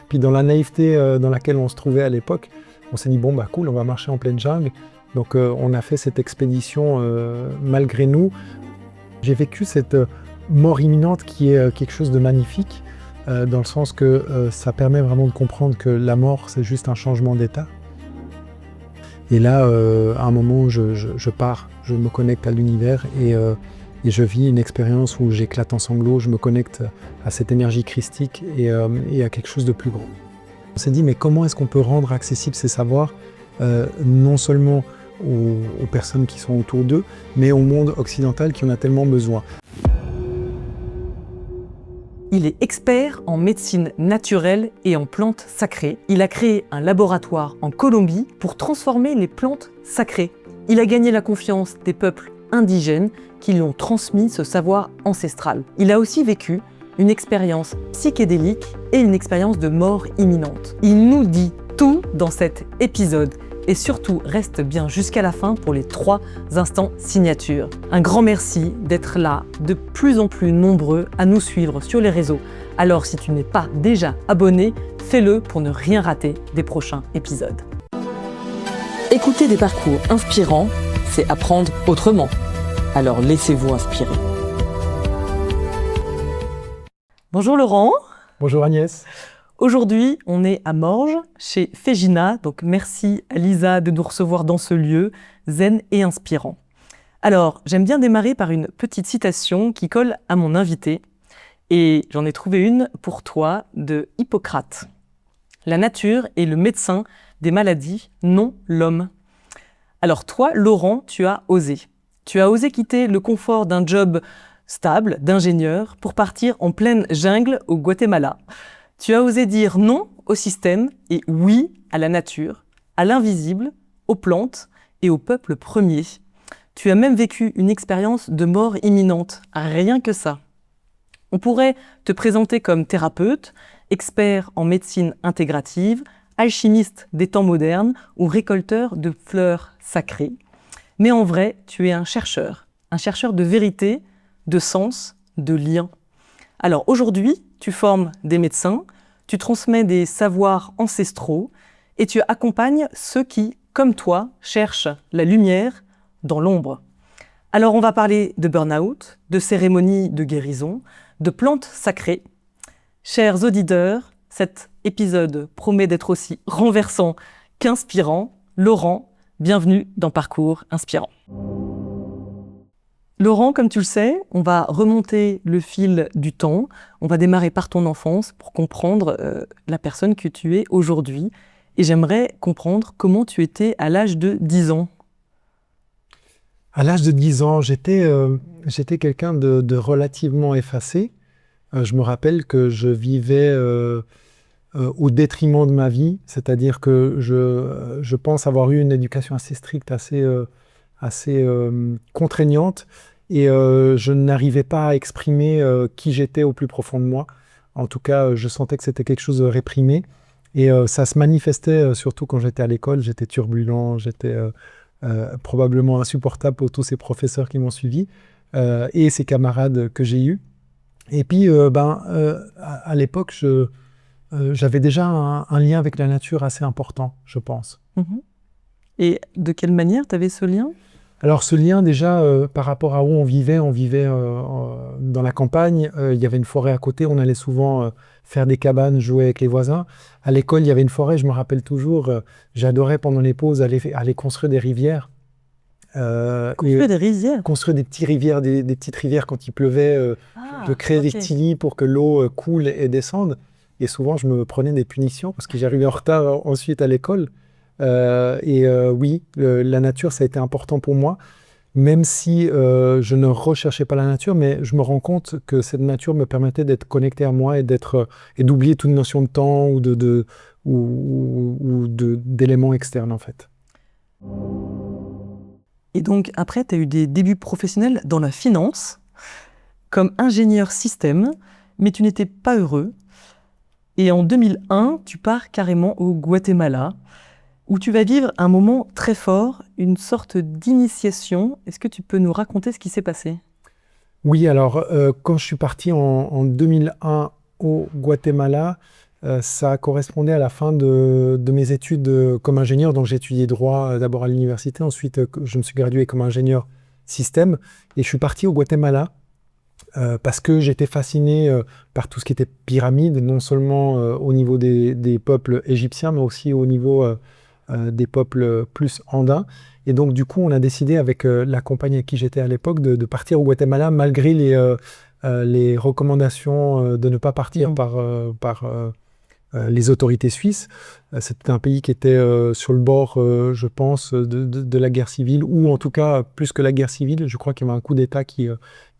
Puis dans la naïveté dans laquelle on se trouvait à l'époque, on s'est dit bon bah cool, on va marcher en pleine jungle. Donc on a fait cette expédition malgré nous. J'ai vécu cette mort imminente qui est quelque chose de magnifique, dans le sens que ça permet vraiment de comprendre que la mort c'est juste un changement d'état. Et là, à un moment où je pars, je me connecte à l'univers et je vis une expérience où j'éclate en sanglots, je me connecte à cette énergie christique et à quelque chose de plus grand. On s'est dit, mais comment est-ce qu'on peut rendre accessibles ces savoirs, non seulement aux personnes qui sont autour d'eux, mais au monde occidental qui en a tellement besoin. Il est expert en médecine naturelle et en plantes sacrées. Il a créé un laboratoire en Colombie pour transformer les plantes sacrées. Il a gagné la confiance des peuples indigènes qui lui ont transmis ce savoir ancestral. Il a aussi vécu une expérience psychédélique et une expérience de mort imminente. Il nous dit tout dans cet épisode. Et surtout, reste bien jusqu'à la fin pour les 3 instants signature. Un grand merci d'être là, de plus en plus nombreux à nous suivre sur les réseaux. Alors si tu n'es pas déjà abonné, fais-le pour ne rien rater des prochains épisodes. Écouter des parcours inspirants, c'est apprendre autrement. Alors laissez-vous inspirer. Bonjour Laurent. Bonjour Agnès. Aujourd'hui, on est à Morges, chez Fegina, donc merci à Lisa de nous recevoir dans ce lieu zen et inspirant. Alors, j'aime bien démarrer par une petite citation qui colle à mon invité, et j'en ai trouvé une pour toi de Hippocrate. La nature est le médecin des maladies, non l'homme. Alors toi, Laurent, tu as osé. Tu as osé quitter le confort d'un job stable, d'ingénieur, pour partir en pleine jungle au Guatemala. Tu as osé dire non au système et oui à la nature, à l'invisible, aux plantes et au peuple premier. Tu as même vécu une expérience de mort imminente, rien que ça. On pourrait te présenter comme thérapeute, expert en médecine intégrative, alchimiste des temps modernes ou récolteur de fleurs sacrées. Mais en vrai, tu es un chercheur de vérité, de sens, de lien. Alors aujourd'hui, tu formes des médecins, tu transmets des savoirs ancestraux et tu accompagnes ceux qui, comme toi, cherchent la lumière dans l'ombre. Alors on va parler de burn-out, de cérémonies de guérison, de plantes sacrées. Chers auditeurs, cet épisode promet d'être aussi renversant qu'inspirant. Laurent, bienvenue dans Parcours Inspirant. Laurent, comme tu le sais, on va remonter le fil du temps. On va démarrer par ton enfance pour comprendre la personne que tu es aujourd'hui. Et j'aimerais comprendre comment tu étais à l'âge de 10 ans. À l'âge de 10 ans, j'étais quelqu'un de relativement effacé. Je me rappelle que je vivais au détriment de ma vie, c'est-à-dire que je pense avoir eu une éducation assez stricte, assez contraignante, et je n'arrivais pas à exprimer qui j'étais au plus profond de moi. En tout cas, je sentais que c'était quelque chose de réprimé, et ça se manifestait surtout quand j'étais à l'école. J'étais turbulent, j'étais probablement insupportable pour tous ces professeurs qui m'ont suivi, et ces camarades que j'ai eus. Et puis, à l'époque, j'avais déjà un lien avec la nature assez important, je pense. Et de quelle manière tu avais ce lien ? Alors ce lien déjà, par rapport à où on vivait dans la campagne, il y avait une forêt à côté, on allait souvent faire des cabanes, jouer avec les voisins. À l'école, il y avait une forêt, je me rappelle toujours, j'adorais pendant les pauses aller construire des rivières. Construire des rivières ? Construire des petites rivières, des petites rivières quand il pleuvait, de créer des tilis pour que l'eau coule et descende. Et souvent, je me prenais des punitions parce que j'arrivais en retard ensuite à l'école. Oui, la nature, ça a été important pour moi, même si je ne recherchais pas la nature, mais je me rends compte que cette nature me permettait d'être connecté à moi et d'oublier toute notion de temps ou d'éléments externes, en fait. Et donc, après, tu as eu des débuts professionnels dans la finance, comme ingénieur système, mais tu n'étais pas heureux. Et en 2001, tu pars carrément au Guatemala, où tu vas vivre un moment très fort, une sorte d'initiation. Est-ce que tu peux nous raconter ce qui s'est passé ? Oui, alors, quand je suis parti en 2001 au Guatemala, ça correspondait à la fin de mes études comme ingénieur. Donc j'ai étudié droit d'abord à l'université, ensuite je me suis gradué comme ingénieur système et je suis parti au Guatemala parce que j'étais fasciné par tout ce qui était pyramide, non seulement au niveau des peuples égyptiens, mais aussi au niveau des peuples plus andins. Et donc du coup, on a décidé avec la compagnie avec qui j'étais à l'époque de partir au Guatemala malgré les recommandations de ne pas partir par les autorités suisses. C'était un pays qui était sur le bord, je pense, de la guerre civile, ou en tout cas, plus que la guerre civile, je crois qu'il y avait un coup d'État qui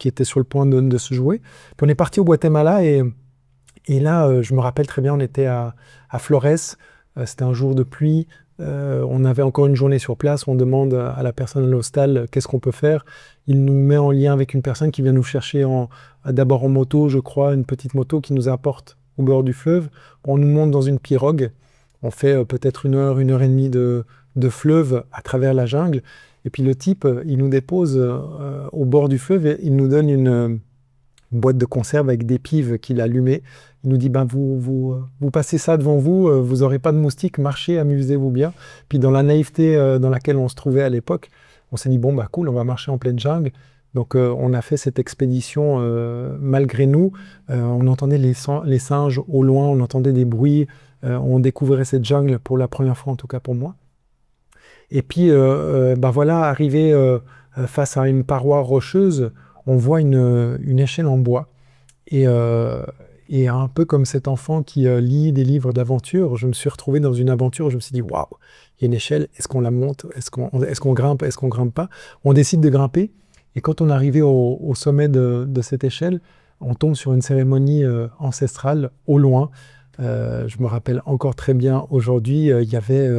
était sur le point de se jouer. Puis on est parti au Guatemala et là, je me rappelle très bien, on était à Flores, c'était un jour de pluie, on avait encore une journée sur place, on demande à la personne à l'hostel qu'est-ce qu'on peut faire. Il nous met en lien avec une personne qui vient nous chercher d'abord en moto, je crois, une petite moto qui nous apporte au bord du fleuve. On nous monte dans une pirogue, on fait peut-être 1 heure et demie de fleuve à travers la jungle, et puis le type, il nous dépose au bord du fleuve et il nous donne une boîte de conserve avec des pives qu'il a allumées. Il nous dit, ben, vous passez ça devant vous, vous n'aurez pas de moustiques, marchez, amusez-vous bien. Puis dans la naïveté dans laquelle on se trouvait à l'époque, on s'est dit, bon, bah cool, on va marcher en pleine jungle. Donc on a fait cette expédition malgré nous. On entendait les singes au loin, on entendait des bruits, on découvrait cette jungle pour la première fois, en tout cas pour moi. Et puis bah voilà, arrivé face à une paroi rocheuse, on voit une échelle en bois. Et un peu comme cet enfant qui lit des livres d'aventure, je me suis retrouvé dans une aventure où je me suis dit, waouh, il y a une échelle, est-ce qu'on la monte, est-ce qu'on grimpe, est-ce qu'on grimpe pas? On décide de grimper. Et quand on est arrivé au sommet de cette échelle, on tombe sur une cérémonie ancestrale au loin. Je me rappelle encore très bien aujourd'hui, il y avait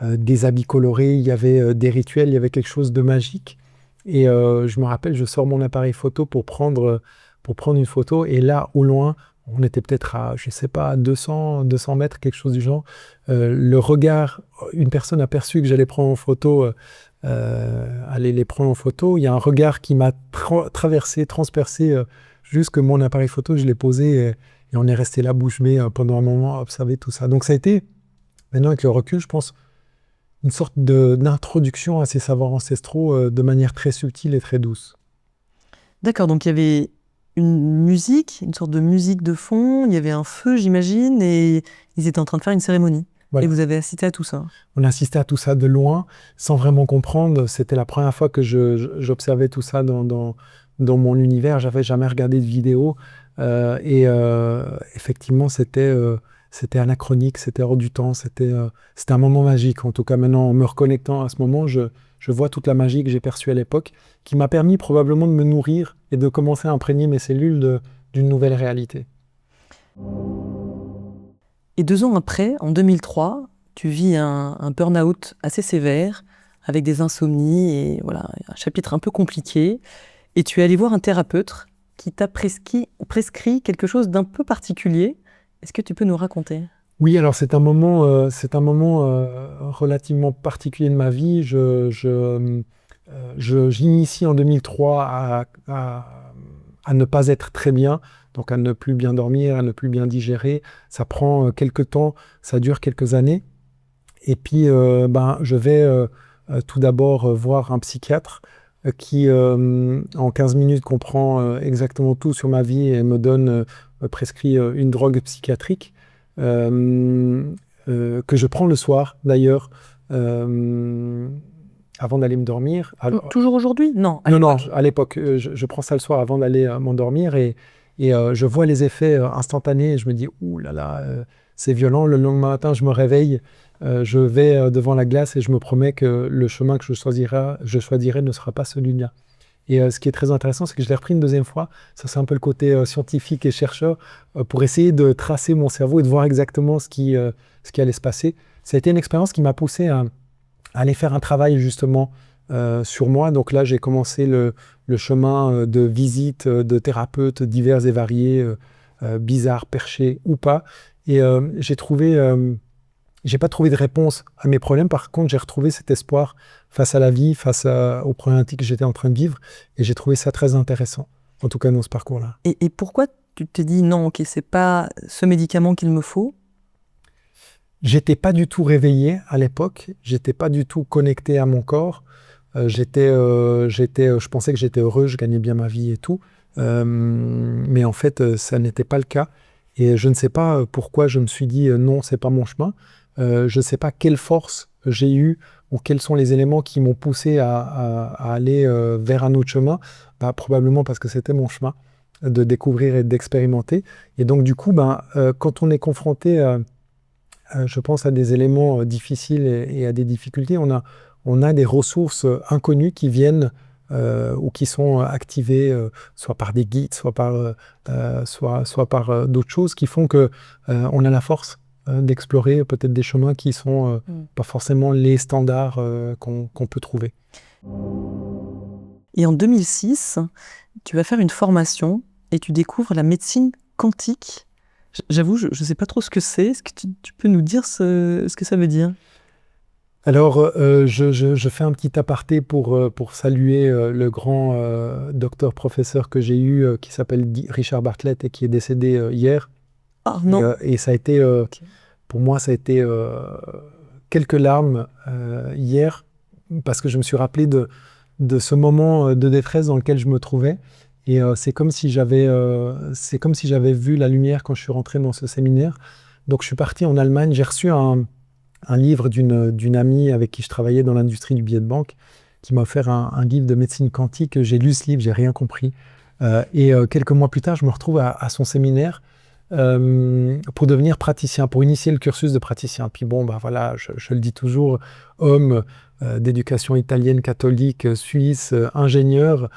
des habits colorés, il y avait des rituels, il y avait quelque chose de magique. Et je me rappelle, je sors mon appareil photo pour prendre une photo. Et là, au loin, on était peut-être à, je sais pas, 200 mètres, quelque chose du genre. Le regard, une personne a perçu que j'allais prendre en photo, aller les prendre en photo. Il y a un regard qui m'a traversé, transpercé, jusque mon appareil photo, je l'ai posé et on est resté là bouche bée pendant un moment à observer tout ça. Donc ça a été, maintenant avec le recul, je pense, une sorte d'introduction à ces savoirs ancestraux de manière très subtile et très douce. D'accord, donc il y avait une musique, une sorte de musique de fond, il y avait un feu, j'imagine, et ils étaient en train de faire une cérémonie. Voilà. Et vous avez assisté à tout ça? On a assisté à tout ça de loin, sans vraiment comprendre. C'était la première fois que j'observais tout ça dans mon univers. J'avais jamais regardé de vidéo. Effectivement, c'était anachronique, c'était hors du temps. C'était un moment magique. En tout cas, maintenant, en me reconnectant à ce moment, je vois toute la magie que j'ai perçue à l'époque, qui m'a permis probablement de me nourrir et de commencer à imprégner mes cellules d'une nouvelle réalité. Et 2 ans après, en 2003, tu vis un burn-out assez sévère, avec des insomnies et voilà, un chapitre un peu compliqué. Et tu es allé voir un thérapeute qui t'a prescrit quelque chose d'un peu particulier. Est-ce que tu peux nous raconter ? Oui, alors c'est un moment relativement particulier de ma vie. J'initie en 2003 à ne pas être très bien, donc à ne plus bien dormir, à ne plus bien digérer. Ça prend quelques temps, ça dure quelques années. Et puis, je vais tout d'abord voir un psychiatre qui, en 15 minutes, comprend exactement tout sur ma vie et me prescrit une drogue psychiatrique. Que je prends le soir, d'ailleurs, avant d'aller me dormir. Alors, toujours aujourd'hui ? Non, à l'époque. Je prends ça le soir avant d'aller m'endormir et je vois les effets instantanés et je me dis « Ouh là là, c'est violent ». Le lendemain matin, je me réveille, je vais devant la glace et je me promets que le chemin que je choisirai ne sera pas celui-là. Et ce qui est très intéressant, c'est que je l'ai repris une deuxième fois. Ça, c'est un peu le côté scientifique et chercheur pour essayer de tracer mon cerveau et de voir exactement ce qui allait se passer. Ça a été une expérience qui m'a poussé à aller faire un travail justement sur moi. Donc là, j'ai commencé le chemin de visite de thérapeutes divers et variés, bizarres, perchés ou pas. Et j'ai pas trouvé de réponse à mes problèmes. Par contre, j'ai retrouvé cet espoir face à la vie, face aux problématiques que j'étais en train de vivre. Et j'ai trouvé ça très intéressant, en tout cas dans ce parcours-là. Et pourquoi tu te dis non, ok, c'est pas ce médicament qu'il me faut, J'étais pas du tout réveillé à l'époque, j'étais pas du tout connecté à mon corps. Je pensais que j'étais heureux, je gagnais bien ma vie et tout. Mais en fait, ça n'était pas le cas. Et je ne sais pas pourquoi je me suis dit non, c'est pas mon chemin. Je ne sais pas quelle force j'ai eue ou quels sont les éléments qui m'ont poussé à aller vers un autre chemin. Bah, probablement parce que c'était mon chemin de découvrir et d'expérimenter. Et donc, du coup, quand on est confronté, je pense, à des éléments difficiles et à des difficultés, on a des ressources inconnues qui viennent ou qui sont activées soit par des guides, soit par d'autres choses qui font que on a la force d'explorer peut-être des chemins qui sont pas forcément les standards qu'on peut trouver. Et en 2006, tu vas faire une formation et tu découvres la médecine quantique. J'avoue, je ne sais pas trop ce que c'est. Est-ce que tu peux nous dire ce que ça veut dire? Alors, je fais un petit aparté pour saluer le grand docteur-professeur que j'ai eu, qui s'appelle Richard Bartlett et qui est décédé hier. Ah non. Et ça a été, Ok. pour moi, ça a été quelques larmes hier, parce que je me suis rappelé de ce moment de détresse dans lequel je me trouvais. Et c'est comme si j'avais vu la lumière quand je suis rentré dans ce séminaire. Donc, je suis parti en Allemagne. J'ai reçu un livre d'une amie avec qui je travaillais dans l'industrie du billet de banque, qui m'a offert un livre de médecine quantique. J'ai lu ce livre, j'ai rien compris. Et quelques mois plus tard, je me retrouve à son séminaire pour devenir praticien, pour initier le cursus de praticien. Puis bon, voilà, je le dis toujours, homme d'éducation italienne, catholique, suisse, ingénieur,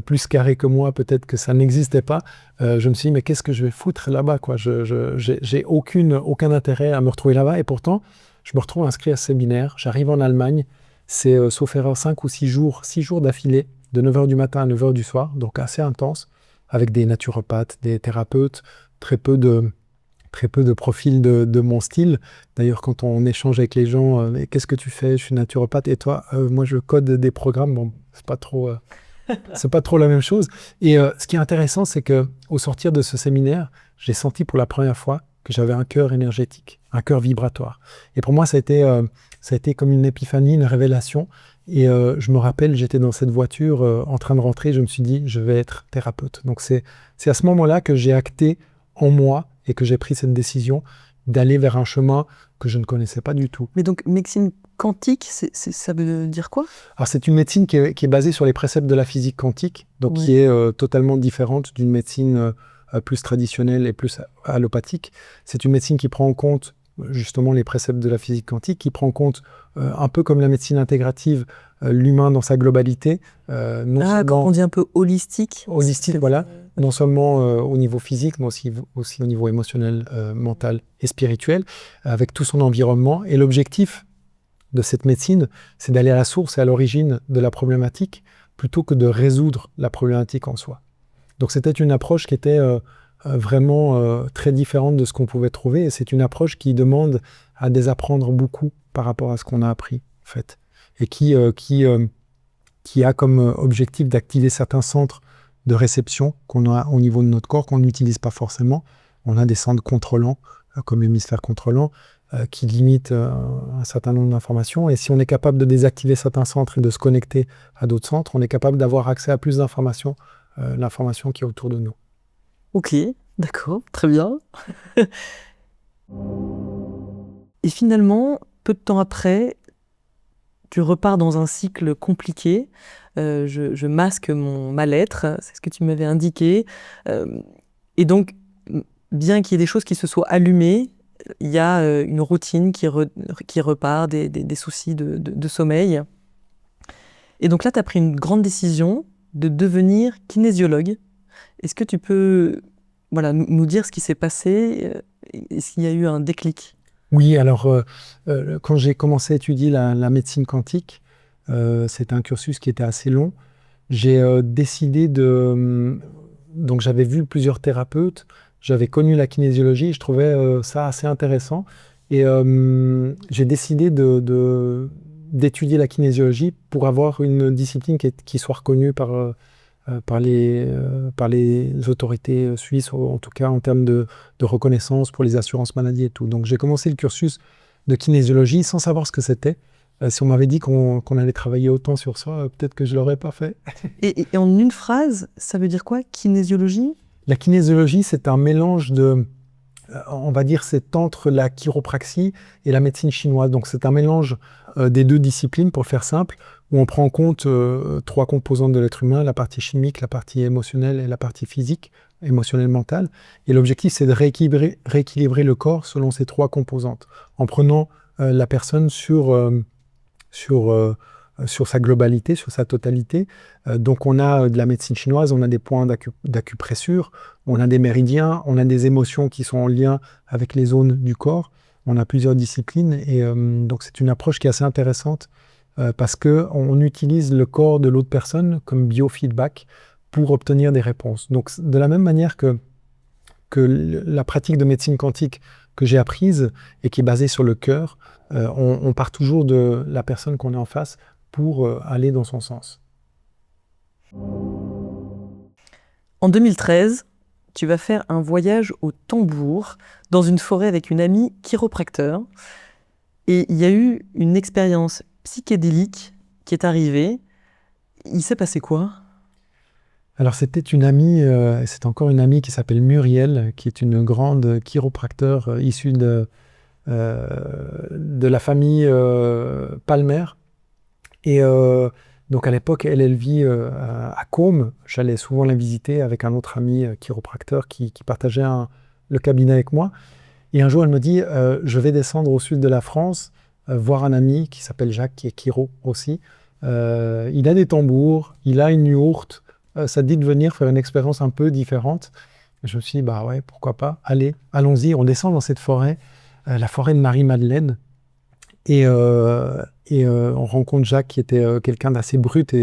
plus carré que moi, peut-être que ça n'existait pas. Je me suis dit, mais qu'est-ce que je vais foutre là-bas, quoi? J'ai aucun intérêt à me retrouver là-bas. Et pourtant, je me retrouve inscrit à ce séminaire. J'arrive en Allemagne. C'est, sauf erreur, 5 ou 6 jours d'affilée, de 9h du matin à 9h du soir, donc assez intense, avec des naturopathes, des thérapeutes, très peu de profils de mon style. D'ailleurs, quand on échange avec les gens, mais qu'est-ce que tu fais? Je suis naturopathe. Et toi? Moi, je code des programmes. Bon, c'est pas trop la même chose. Et ce qui est intéressant, c'est que au sortir de ce séminaire, j'ai senti pour la première fois que j'avais un cœur énergétique, un cœur vibratoire. Et pour moi, ça a été comme une épiphanie, une révélation. Et je me rappelle, j'étais dans cette voiture en train de rentrer. Je me suis dit, je vais être thérapeute. Donc c'est à ce moment-là que j'ai acté en moi et que j'ai pris cette décision d'aller vers un chemin que je ne connaissais pas du tout. Mais donc, médecine quantique, ça veut dire quoi? Alors, c'est une médecine qui est basée sur les préceptes de la physique quantique, donc Oui. qui est totalement différente d'une médecine plus traditionnelle et plus allopathique. C'est une médecine qui prend en compte justement les préceptes de la physique quantique, qui prend en compte un peu comme la médecine intégrative, l'humain dans sa globalité. Quand on dit un peu holistique. Holistique, voilà. Non seulement au niveau physique, mais aussi au niveau émotionnel, mental et spirituel, avec tout son environnement. Et l'objectif de cette médecine, c'est d'aller à la source et à l'origine de la problématique, plutôt que de résoudre la problématique en soi. Donc c'était une approche qui était vraiment très différente de ce qu'on pouvait trouver, et c'est une approche qui demande à désapprendre beaucoup par rapport à ce qu'on a appris, en fait, et qui a comme objectif d'activer certains centres de réception qu'on a au niveau de notre corps, qu'on n'utilise pas forcément. On a des centres contrôlants, comme l'hémisphère contrôlant, qui limitent un certain nombre d'informations. Et si on est capable de désactiver certains centres et de se connecter à d'autres centres, on est capable d'avoir accès à plus d'informations, l'information qui est autour de nous. Ok, d'accord, très bien. Et finalement, peu de temps après, tu repars dans un cycle compliqué. Je masque mon mal-être, c'est ce que tu m'avais indiqué. Et donc, bien qu'il y ait des choses qui se soient allumées, il y a une routine qui repart, des soucis de sommeil. Et donc là, tu as pris une grande décision de devenir kinésiologue. Est-ce que tu peux nous dire ce qui s'est passé? Est-ce qu'il y a eu un déclic? Oui, alors quand j'ai commencé à étudier la médecine quantique, c'était un cursus qui était assez long. J'ai décidé donc j'avais vu plusieurs thérapeutes, j'avais connu la kinésiologie, je trouvais ça assez intéressant. Et j'ai décidé d'étudier la kinésiologie pour avoir une discipline qui soit reconnue par les autorités suisses, en tout cas en termes de reconnaissance pour les assurances maladie et tout. Donc j'ai commencé le cursus de kinésiologie sans savoir ce que c'était. Si on m'avait dit qu'on allait travailler autant sur ça, peut-être que je ne l'aurais pas fait. Et en une phrase, ça veut dire quoi, kinésiologie? La kinésiologie, c'est un mélange de, on va dire, c'est entre la chiropraxie et la médecine chinoise. Donc c'est un mélange des deux disciplines, pour faire simple, où on prend en compte 3 composantes de l'être humain, la partie chimique, la partie émotionnelle et la partie physique, émotionnelle mentale. Et l'objectif, c'est de rééquilibrer le corps selon ces 3 composantes, en prenant la personne sur sa globalité, sur sa totalité. Donc on a de la médecine chinoise, on a des points d'acupressure, on a des méridiens, on a des émotions qui sont en lien avec les zones du corps. On a plusieurs disciplines et donc c'est une approche qui est assez intéressante parce qu'on utilise le corps de l'autre personne comme biofeedback pour obtenir des réponses. Donc de la même manière que la pratique de médecine quantique que j'ai apprise et qui est basée sur le cœur, on part toujours de la personne qu'on est en face pour aller dans son sens. En 2013, tu vas faire un voyage au tambour dans une forêt avec une amie chiropracteur. Et il y a eu une expérience psychédélique qui est arrivée. Il s'est passé quoi? Alors c'était une amie, c'est encore une amie qui s'appelle Muriel, qui est une grande chiropracteur issue de la famille Palmer. Et donc à l'époque, elle vit à Côme. J'allais souvent la visiter avec un autre ami chiropracteur qui partageait le cabinet avec moi. Et un jour, elle me dit, je vais descendre au sud de la France, voir un ami qui s'appelle Jacques, qui est chiro aussi. Il a des tambours, il a une yourte. Ça te dit de venir faire une expérience un peu différente. Je me suis dit, bah ouais, pourquoi pas. Allons-y, on descend dans cette forêt, la forêt de Marie-Madeleine. Et on rencontre Jacques qui était quelqu'un d'assez brut,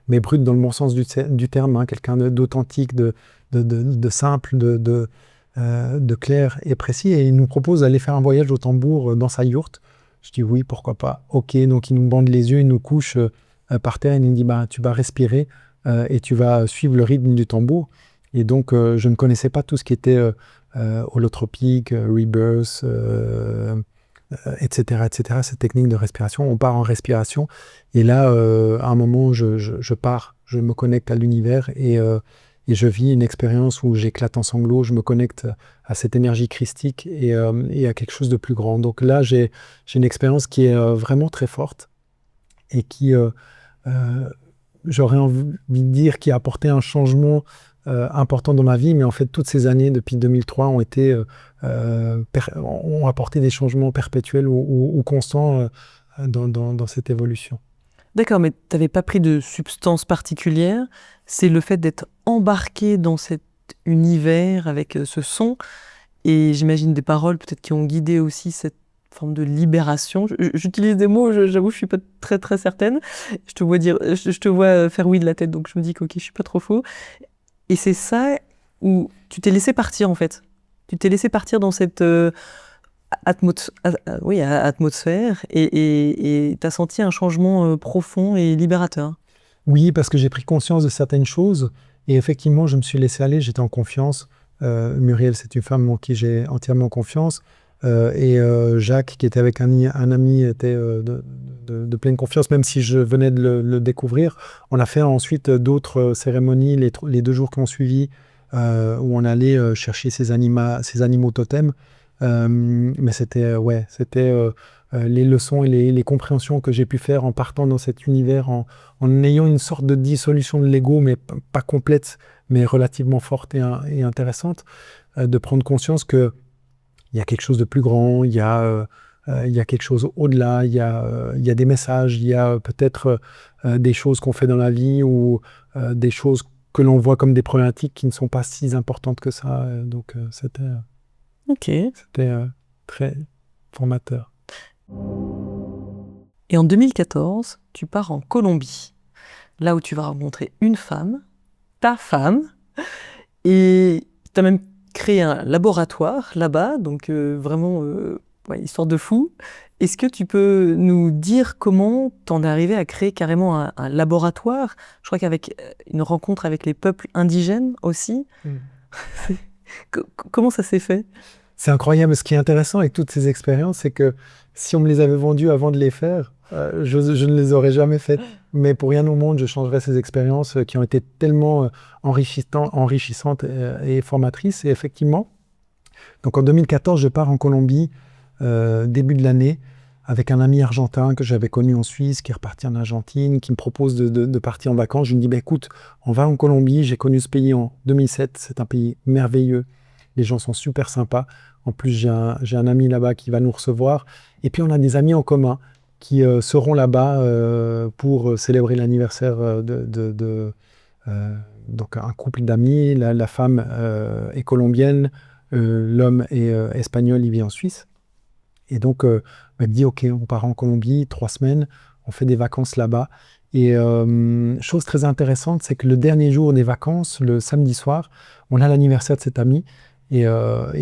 mais brut dans le bon sens du terme, hein, quelqu'un d'authentique, de simple, de clair et précis. Et il nous propose d'aller faire un voyage au tambour dans sa yourte. Je dis oui, pourquoi pas. Ok, donc il nous bande les yeux, il nous couche par terre et il nous dit bah, tu vas respirer et tu vas suivre le rythme du tambour. Et donc je ne connaissais pas tout ce qui était holotropique, rebirth, etc., etc., cette technique de respiration. On part en respiration et là, à un moment, je pars, je me connecte à l'univers et je vis une expérience où j'éclate en sanglots, je me connecte à cette énergie christique et à quelque chose de plus grand. Donc là, j'ai une expérience qui est vraiment très forte et qui, j'aurais envie de dire, qui a apporté un changement important dans ma vie, mais en fait, toutes ces années, depuis 2003, ont apporté des changements perpétuels ou constants dans cette évolution. D'accord, mais tu n'avais pas pris de substance particulière, c'est le fait d'être embarqué dans cet univers avec ce son, et j'imagine des paroles peut-être qui ont guidé aussi cette forme de libération. J'utilise des mots, j'avoue, je suis pas très très certaine. Je te vois faire oui de la tête, donc je me dis que ok, je suis pas trop faux. Et c'est ça où tu t'es laissé partir en fait. Tu t'es laissé partir dans cette atmosphère et tu as senti un changement profond et libérateur. Oui, parce que j'ai pris conscience de certaines choses et effectivement, je me suis laissé aller, j'étais en confiance. Muriel, c'est une femme en qui j'ai entièrement confiance. Et Jacques, qui était avec un ami, était de pleine confiance, même si je venais de le découvrir. On a fait ensuite d'autres cérémonies, les 2 jours qui ont suivi, où on allait chercher ces animaux totems. Mais c'était les leçons et les compréhensions que j'ai pu faire en partant dans cet univers, en ayant une sorte de dissolution de l'ego, mais pas complète, mais relativement forte et intéressante, de prendre conscience que il y a quelque chose de plus grand, il y a quelque chose au-delà, il y a des messages, il y a peut-être des choses qu'on fait dans la vie ou des choses que l'on voit comme des problématiques qui ne sont pas si importantes que ça. Donc c'était très formateur. Et en 2014, tu pars en Colombie, là où tu vas rencontrer une femme, ta femme, et tu as même créé un laboratoire là-bas, donc vraiment, histoire de fou. Est-ce que tu peux nous dire comment t'en es arrivé à créer carrément un laboratoire? Je crois qu'avec une rencontre avec les peuples indigènes aussi. Comment ça s'est fait? C'est incroyable. Ce qui est intéressant avec toutes ces expériences, c'est que si on me les avait vendues avant de les faire, je ne les aurais jamais faites. Mais pour rien au monde, je changerais ces expériences qui ont été tellement enrichissantes et formatrices. Et effectivement, donc en 2014, je pars en Colombie, début de l'année, avec un ami argentin que j'avais connu en Suisse, qui est reparti en Argentine, qui me propose de partir en vacances. Je lui dis, bah, écoute, on va en Colombie. J'ai connu ce pays en 2007. C'est un pays merveilleux. Les gens sont super sympas. En plus, j'ai un ami là-bas qui va nous recevoir. Et puis, on a des amis en commun qui seront là-bas pour célébrer l'anniversaire donc un couple d'amis. La femme est colombienne, l'homme est espagnol, il vit en Suisse. Et donc, elle me dit, OK, on part en Colombie, 3 semaines, on fait des vacances là-bas. Et chose très intéressante, c'est que le dernier jour des vacances, le samedi soir, on a l'anniversaire de cet ami. Et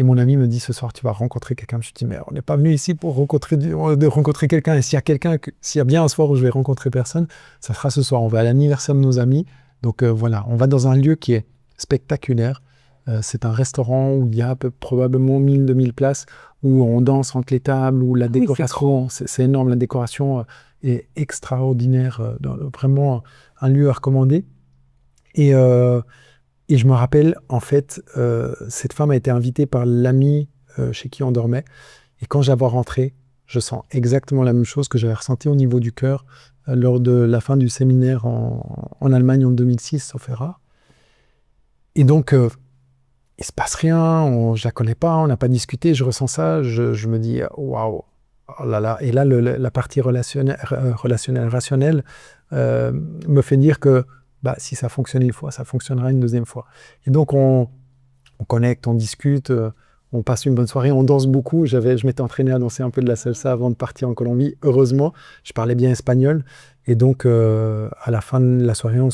mon ami me dit, ce soir, tu vas rencontrer quelqu'un. Je me dis, mais on n'est pas venu ici pour rencontrer quelqu'un. Et s'il y a bien un soir où je vais rencontrer personne, ça sera ce soir. On va à l'anniversaire de nos amis. Donc voilà, on va dans un lieu qui est spectaculaire. C'est un restaurant où il y a probablement 1000-2000 places, où on danse entre les tables, où la décoration, c'est énorme, la décoration est extraordinaire, vraiment un lieu à recommander. Et je me rappelle, en fait, cette femme a été invitée par l'ami chez qui on dormait. Et quand j'avais rentré, je sens exactement la même chose que j'avais ressenti au niveau du cœur lors de la fin du séminaire en Allemagne en 2006, sauf erreur. Et donc, il se passe rien, je la connais pas, on n'a pas discuté, je ressens ça, je me dis waouh, oh là là. Et là, la partie relationnelle, rationnelle me fait dire que bah, si ça fonctionne une fois, ça fonctionnera une deuxième fois. Et donc on connecte, on discute, on passe une bonne soirée, on danse beaucoup. Je m'étais entraîné à danser un peu de la salsa avant de partir en Colombie. Heureusement, je parlais bien espagnol. Et donc, à la fin de la soirée, on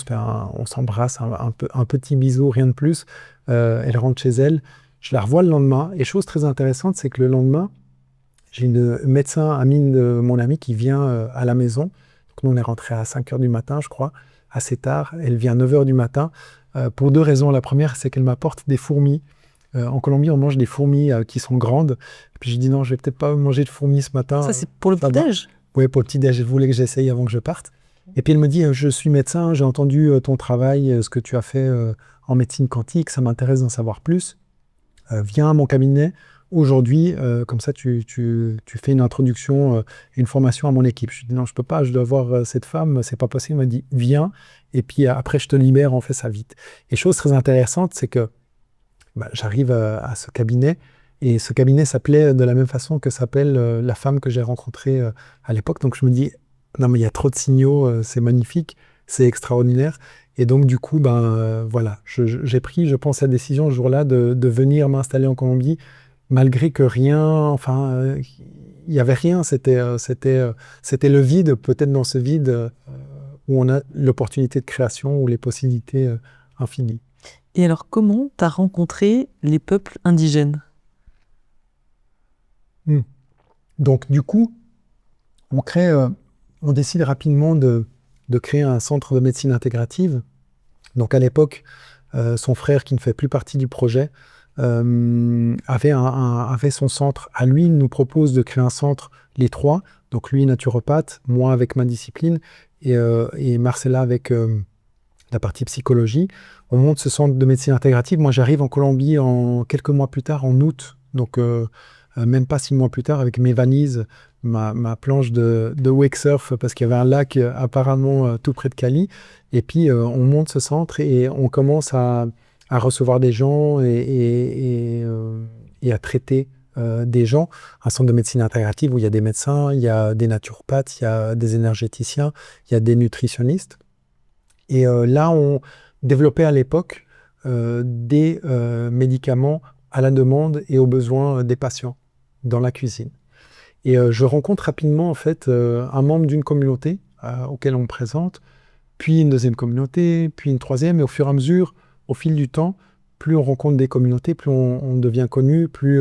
s'embrasse, un petit bisou, rien de plus. Elle rentre chez elle. Je la revois le lendemain. Et chose très intéressante, c'est que le lendemain, j'ai une médecin amie de mon ami qui vient à la maison. Donc, nous, on est rentré à 5 h du matin, je crois, assez tard. Elle vient à 9 h du matin pour 2 raisons. La première, c'est qu'elle m'apporte des fourmis. En Colombie, on mange des fourmis qui sont grandes. Et puis, je dis non, je vais peut-être pas manger de fourmis ce matin. Ça, c'est pour le petit-déj? Oui, pour le petit-déj, elle voulait que j'essaye avant que je parte. Et puis elle me dit, je suis médecin, j'ai entendu ton travail, ce que tu as fait en médecine quantique, ça m'intéresse d'en savoir plus. Viens à mon cabinet aujourd'hui, comme ça tu fais une introduction, une formation à mon équipe. Je dis non, je peux pas, je dois voir cette femme, c'est pas possible. Elle m'a dit, viens, et puis après je te libère, on fait ça vite. Et chose très intéressante, c'est que j'arrive à ce cabinet, et ce cabinet s'appelait de la même façon que s'appelle la femme que j'ai rencontrée à l'époque. Donc je me dis, non mais il y a trop de signaux, c'est magnifique, c'est extraordinaire. Et donc du coup, voilà, j'ai pris, je pense, la décision ce jour-là de venir m'installer en Colombie, malgré que rien, enfin, il n'y avait rien, c'était le vide, peut-être dans ce vide où on a l'opportunité de création ou les possibilités infinies. Et alors, comment tu as rencontré les peuples indigènes ? Donc, du coup, on décide rapidement de créer un centre de médecine intégrative. Donc, à l'époque, son frère, qui ne fait plus partie du projet, avait son centre. À lui, il nous propose de créer un centre, les trois. Donc, lui, naturopathe, moi avec ma discipline, et Marcella avec la partie psychologie. On monte ce centre de médecine intégrative. Moi, j'arrive en Colombie quelques mois plus tard, en août. Donc, même pas 6 mois plus tard, avec mes valises, ma planche de wake surf, parce qu'il y avait un lac apparemment tout près de Cali. Et puis, on monte ce centre et on commence à recevoir des gens et à traiter des gens. Un centre de médecine intégrative où il y a des médecins, il y a des naturopathes, il y a des énergéticiens, il y a des nutritionnistes. Et là, on développait à l'époque des médicaments à la demande et aux besoins des patients dans la cuisine. Et je rencontre rapidement en fait un membre d'une communauté auquel on me présente, puis une deuxième communauté, puis une troisième, et au fur et à mesure, au fil du temps, plus on rencontre des communautés, plus on devient connu, plus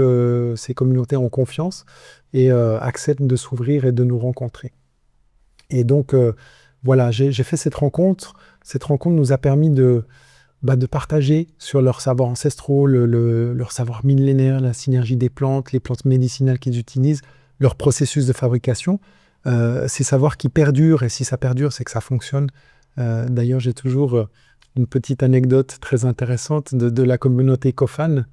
ces communautés ont confiance et acceptent de s'ouvrir et de nous rencontrer. Et donc, voilà, j'ai fait cette rencontre. Cette rencontre nous a permis de de partager sur leurs savoirs ancestraux, leur savoir millénaire, la synergie des plantes, les plantes médicinales qu'ils utilisent, leur processus de fabrication. Ces savoirs qui perdurent, et si ça perdure, c'est que ça fonctionne. D'ailleurs, j'ai toujours une petite anecdote très intéressante de la communauté Cofan,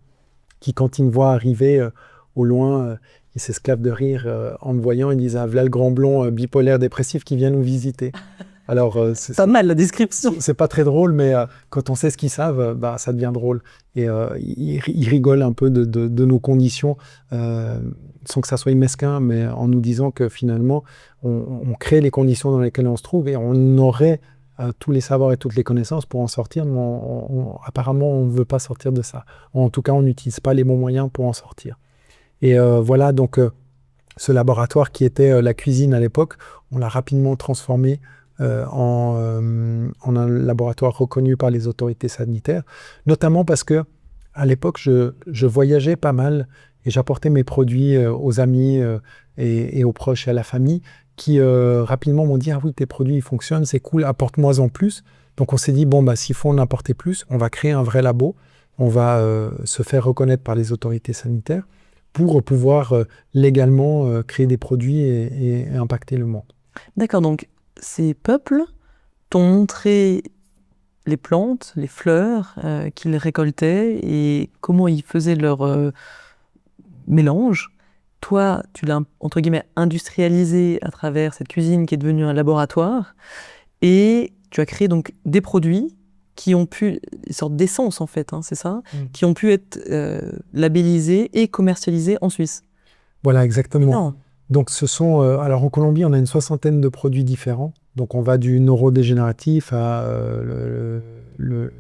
qui, quand ils me voient arriver au loin, ils s'esclavent de rire en me voyant. Ils disent « Ah, voilà le grand blond bipolaire dépressif qui vient nous visiter ». Alors, Pas mal la description. c'est pas très drôle, mais quand on sait ce qu'ils savent, ça devient drôle. Et ils rigolent un peu de nos conditions, sans que ça soit mesquin, mais en nous disant que finalement, on crée les conditions dans lesquelles on se trouve et on aurait tous les savoirs et toutes les connaissances pour en sortir, mais apparemment, on ne veut pas sortir de ça. En tout cas, on n'utilise pas les bons moyens pour en sortir. Et voilà, donc, ce laboratoire qui était la cuisine à l'époque, on l'a rapidement transformé en un laboratoire reconnu par les autorités sanitaires, notamment parce que à l'époque, je voyageais pas mal et j'apportais mes produits aux amis et aux proches et à la famille qui rapidement m'ont dit « Ah oui, tes produits ils fonctionnent, c'est cool, apporte-moi en plus ». Donc on s'est dit « Bon, s'il faut en apporter plus, on va créer un vrai labo, on va se faire reconnaître par les autorités sanitaires pour pouvoir légalement créer des produits et impacter le monde ». D'accord, donc ces peuples t'ont montré les plantes, les fleurs qu'ils récoltaient et comment ils faisaient leur mélange. Toi, tu l'as, entre guillemets, industrialisé à travers cette cuisine qui est devenue un laboratoire et tu as créé donc des produits qui ont pu, une sorte d'essence en fait, c'est ça, qui ont pu être labellisés et commercialisés en Suisse. Voilà, exactement. Non. Donc ce sont, alors en Colombie, on a une 60aine de produits différents. Donc on va du neurodégénératif à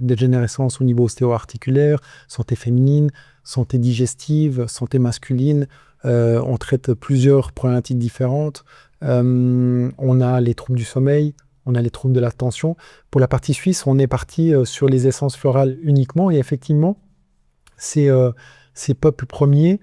dégénérescence au niveau ostéo-articulaire, santé féminine, santé digestive, santé masculine. On traite plusieurs problématiques différentes. On a les troubles du sommeil, on a les troubles de l'attention. Pour la partie suisse, on est parti sur les essences florales uniquement. Et effectivement, ces peuples premiers,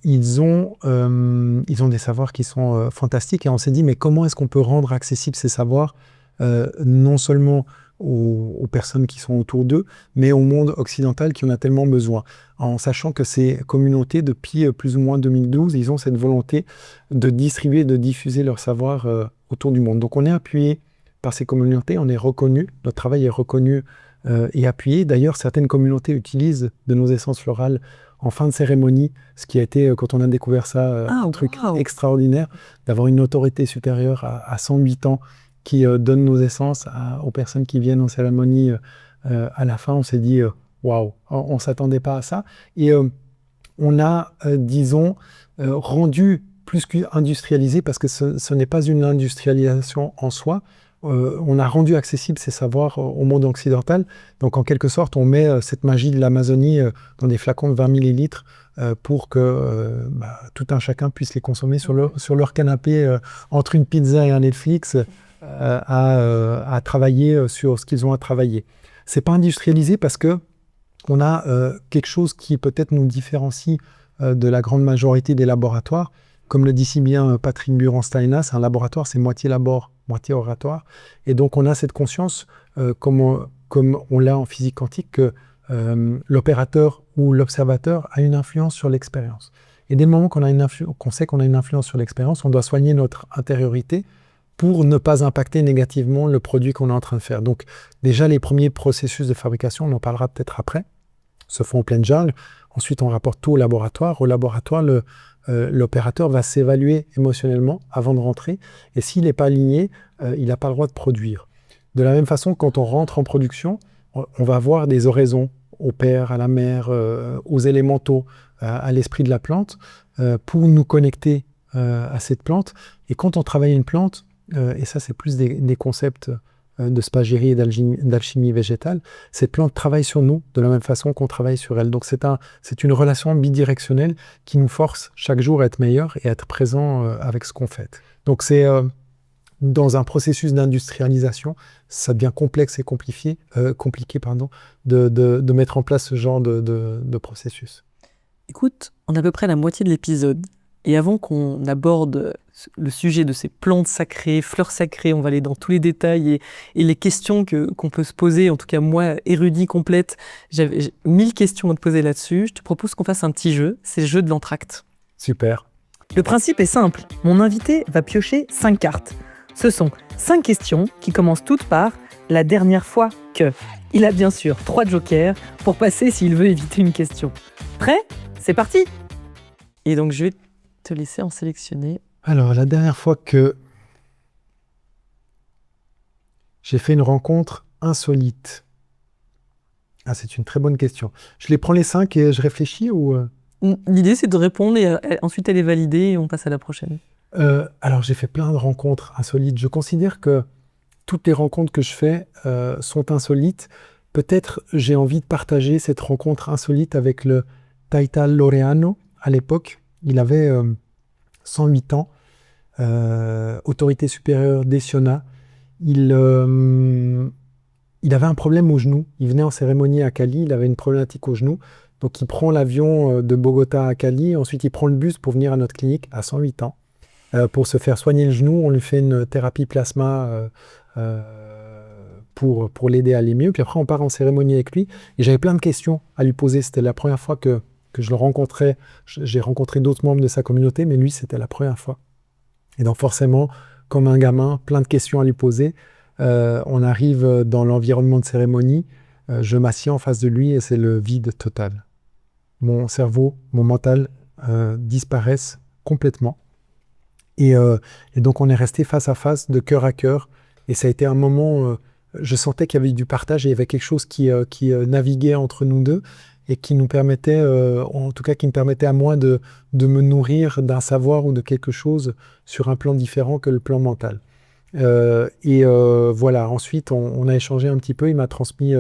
ils ont des savoirs qui sont fantastiques. Et on s'est dit, mais comment est-ce qu'on peut rendre accessibles ces savoirs, non seulement aux personnes qui sont autour d'eux, mais au monde occidental qui en a tellement besoin. En sachant que ces communautés, depuis plus ou moins 2012, ils ont cette volonté de distribuer, de diffuser leur savoir autour du monde. Donc on est appuyé par ces communautés, on est reconnu, notre travail est reconnu et appuyé. D'ailleurs, certaines communautés utilisent de nos essences florales en fin de cérémonie, ce qui a été, quand on a découvert ça, un truc extraordinaire, d'avoir une autorité supérieure à 108 ans qui donne nos essences aux personnes qui viennent en cérémonie. À la fin, on s'est dit waouh, on ne s'attendait pas à ça. Et on a, disons, rendu plus qu'industrialisé, parce que ce n'est pas une industrialisation en soi. On a rendu accessible ces savoirs au monde occidental. Donc, en quelque sorte, on met cette magie de l'Amazonie dans des flacons de 20 millilitres pour que tout un chacun puisse les consommer sur leur canapé entre une pizza et un Netflix à travailler sur ce qu'ils ont à travailler. C'est pas industrialisé parce que on a quelque chose qui peut-être nous différencie de la grande majorité des laboratoires. Comme le dit si bien Patrick Burenstein, un laboratoire, c'est moitié labor, moitié oratoire. Et donc, on a cette conscience, comme on l'a en physique quantique, que l'opérateur ou l'observateur a une influence sur l'expérience. Et dès le moment qu'on sait qu'on a une influence sur l'expérience, on doit soigner notre intériorité pour ne pas impacter négativement le produit qu'on est en train de faire. Donc, déjà, les premiers processus de fabrication, on en parlera peut-être après, se font en pleine jungle. Ensuite, on rapporte tout au laboratoire. Au laboratoire, l'opérateur va s'évaluer émotionnellement avant de rentrer. Et s'il n'est pas aligné, il n'a pas le droit de produire. De la même façon, quand on rentre en production, on va avoir des oraisons au père, à la mère, aux élémentaux, à l'esprit de la plante, pour nous connecter à cette plante. Et quand on travaille une plante, et ça c'est plus des concepts de spagyrie et d'alchimie végétale, cette plante travaille sur nous de la même façon qu'on travaille sur elle. Donc c'est une relation bidirectionnelle qui nous force chaque jour à être meilleur et à être présent avec ce qu'on fait. Donc c'est dans un processus d'industrialisation, ça devient complexe et compliqué de mettre en place ce genre de processus. Écoute, on a à peu près la moitié de l'épisode. Et avant qu'on aborde le sujet de ces plantes sacrées, fleurs sacrées, on va aller dans tous les détails et les questions qu'on peut se poser. En tout cas, moi, érudit complète, j'ai 1000 questions à te poser là-dessus. Je te propose qu'on fasse un petit jeu, c'est le jeu de l'entracte. Super. Le principe est simple. Mon invité va piocher 5 cartes. Ce sont 5 questions qui commencent toutes par « la dernière fois que ». Il a bien sûr 3 jokers pour passer s'il veut éviter une question. Prêt ? C'est parti ! Et donc, je vais te laisser en sélectionner. Alors, la dernière fois que j'ai fait une rencontre insolite. Ah, c'est une très bonne question. Je les prends les 5 et je réfléchis ou... L'idée, c'est de répondre et ensuite elle est validée et on passe à la prochaine. Alors, j'ai fait plein de rencontres insolites. Je considère que toutes les rencontres que je fais sont insolites. Peut-être j'ai envie de partager cette rencontre insolite avec le Taita Laureano à l'époque. Il avait 108 ans, autorité supérieure d'Essiona. Il avait un problème au genou. Il venait en cérémonie à Cali, il avait une problématique au genou. Donc il prend l'avion de Bogota à Cali, ensuite il prend le bus pour venir à notre clinique à 108 ans. Pour se faire soigner le genou, on lui fait une thérapie plasma pour l'aider à aller mieux. Puis après on part en cérémonie avec lui. Et j'avais plein de questions à lui poser. C'était la première fois que je le rencontrais. J'ai rencontré d'autres membres de sa communauté, mais lui c'était la première fois. Et donc forcément, comme un gamin, plein de questions à lui poser. On arrive dans l'environnement de cérémonie. Je m'assieds en face de lui et c'est le vide total. Mon cerveau, mon mental disparaissent complètement. Et donc on est resté face à face, de cœur à cœur. Et ça a été un moment, je sentais qu'il y avait du partage et il y avait quelque chose qui naviguait entre nous deux et qui nous permettait, en tout cas qui me permettait à moi de me nourrir d'un savoir ou de quelque chose sur un plan différent que le plan mental. Voilà, ensuite on a échangé un petit peu, il m'a transmis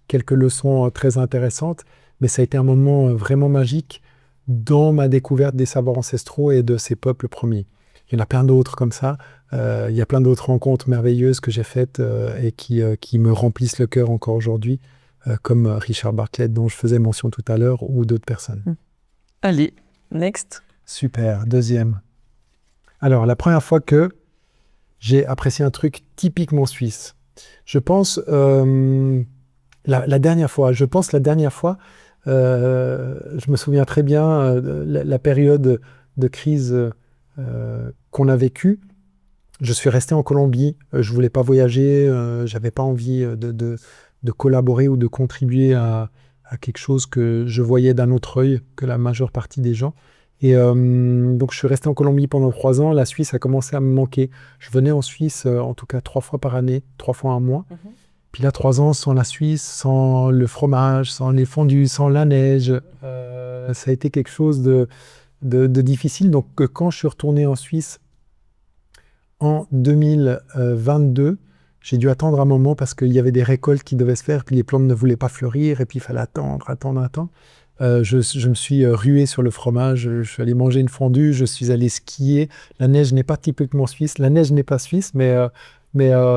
quelques leçons très intéressantes, mais ça a été un moment vraiment magique dans ma découverte des savoirs ancestraux et de ces peuples premiers. Il y en a plein d'autres comme ça, il y a plein d'autres rencontres merveilleuses que j'ai faites et qui me remplissent le cœur encore aujourd'hui, comme Richard Bartlett dont je faisais mention tout à l'heure ou d'autres personnes. Allez, next. Super, deuxième. Alors, la première fois que j'ai apprécié un truc typiquement suisse. Je pense la dernière fois, je me souviens très bien la période de crise qu'on a vécue. Je suis resté en Colombie, je voulais pas voyager, j'avais pas envie de collaborer ou de contribuer à quelque chose que je voyais d'un autre œil que la majeure partie des gens. Et donc je suis resté en Colombie pendant 3 ans. La Suisse a commencé à me manquer. Je venais en Suisse en tout cas 3 fois par année, 3 fois un mois. Puis là 3 ans sans la Suisse, sans le fromage, sans les fondus, sans la neige, ça a été quelque chose de difficile. Donc quand je suis retourné en Suisse en 2022, j'ai dû attendre un moment parce qu'il y avait des récoltes qui devaient se faire, puis les plantes ne voulaient pas fleurir, et puis il fallait attendre. Je me suis rué sur le fromage, je suis allé manger une fondue, je suis allé skier. La neige n'est pas typiquement suisse, la neige n'est pas suisse, mais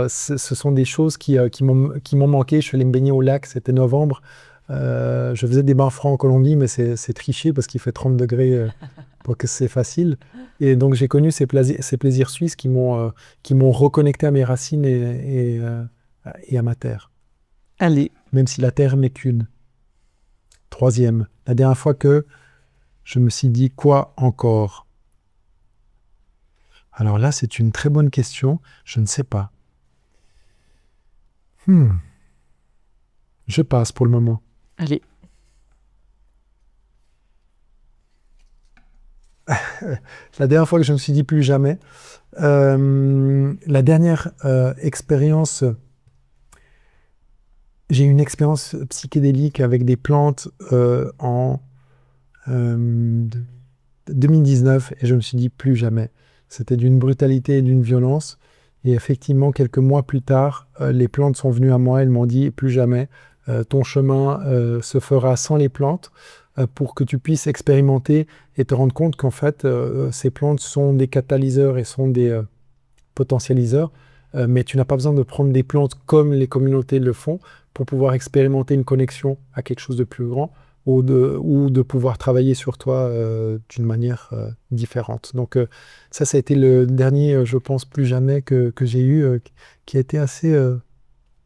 ce sont des choses qui m'ont manqué. Je suis allé me baigner au lac, c'était novembre. Je faisais des bains froids en Colombie, mais c'est triché parce qu'il fait 30 degrés pour que c'est facile. Et donc j'ai connu ces plaisirs suisses qui m'ont reconnecté à mes racines et à ma terre. Allez. Même si la terre n'est qu'une. Troisième, la dernière fois que je me suis dit quoi encore? Alors là, c'est une très bonne question. Je ne sais pas. Je passe pour le moment. Allez. La dernière fois que je me suis dit plus jamais. La dernière expérience... J'ai eu une expérience psychédélique avec des plantes en 2019 et je me suis dit plus jamais. C'était d'une brutalité et d'une violence. Et effectivement, quelques mois plus tard, les plantes sont venues à moi. Elles m'ont dit plus jamais. Ton chemin se fera sans les plantes pour que tu puisses expérimenter et te rendre compte qu'en fait, ces plantes sont des catalyseurs et sont des potentialiseurs. Mais tu n'as pas besoin de prendre des plantes comme les communautés le font pour pouvoir expérimenter une connexion à quelque chose de plus grand. ou de pouvoir travailler sur toi d'une manière différente. Donc ça a été le dernier, je pense, plus jamais que j'ai eu, qui a été assez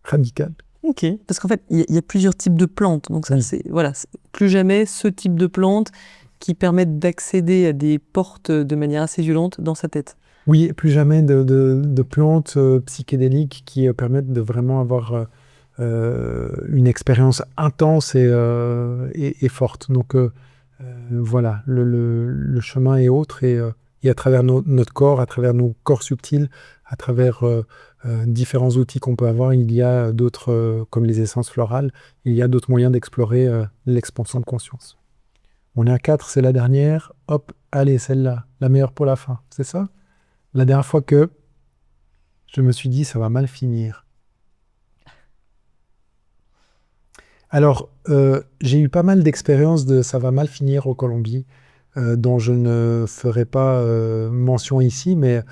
radical. Ok, parce qu'en fait, il y a plusieurs types de plantes. Donc ça, Oui. c'est voilà, c'est plus jamais ce type de plantes qui permettent d'accéder à des portes de manière assez violente dans sa tête. Oui, plus jamais de plantes psychédéliques qui permettent de vraiment avoir une expérience intense et forte. Donc voilà, le chemin est autre et à travers notre corps, à travers nos corps subtils, à travers différents outils qu'on peut avoir, il y a d'autres, comme les essences florales, il y a d'autres moyens d'explorer l'expansion de conscience. On est à 4, c'est la dernière. Hop, allez, celle-là, la meilleure pour la fin, c'est ça? La dernière fois que je me suis dit, ça va mal finir. Alors, j'ai eu pas mal d'expériences de ça va mal finir en Colombie, dont je ne ferai pas mention ici, mais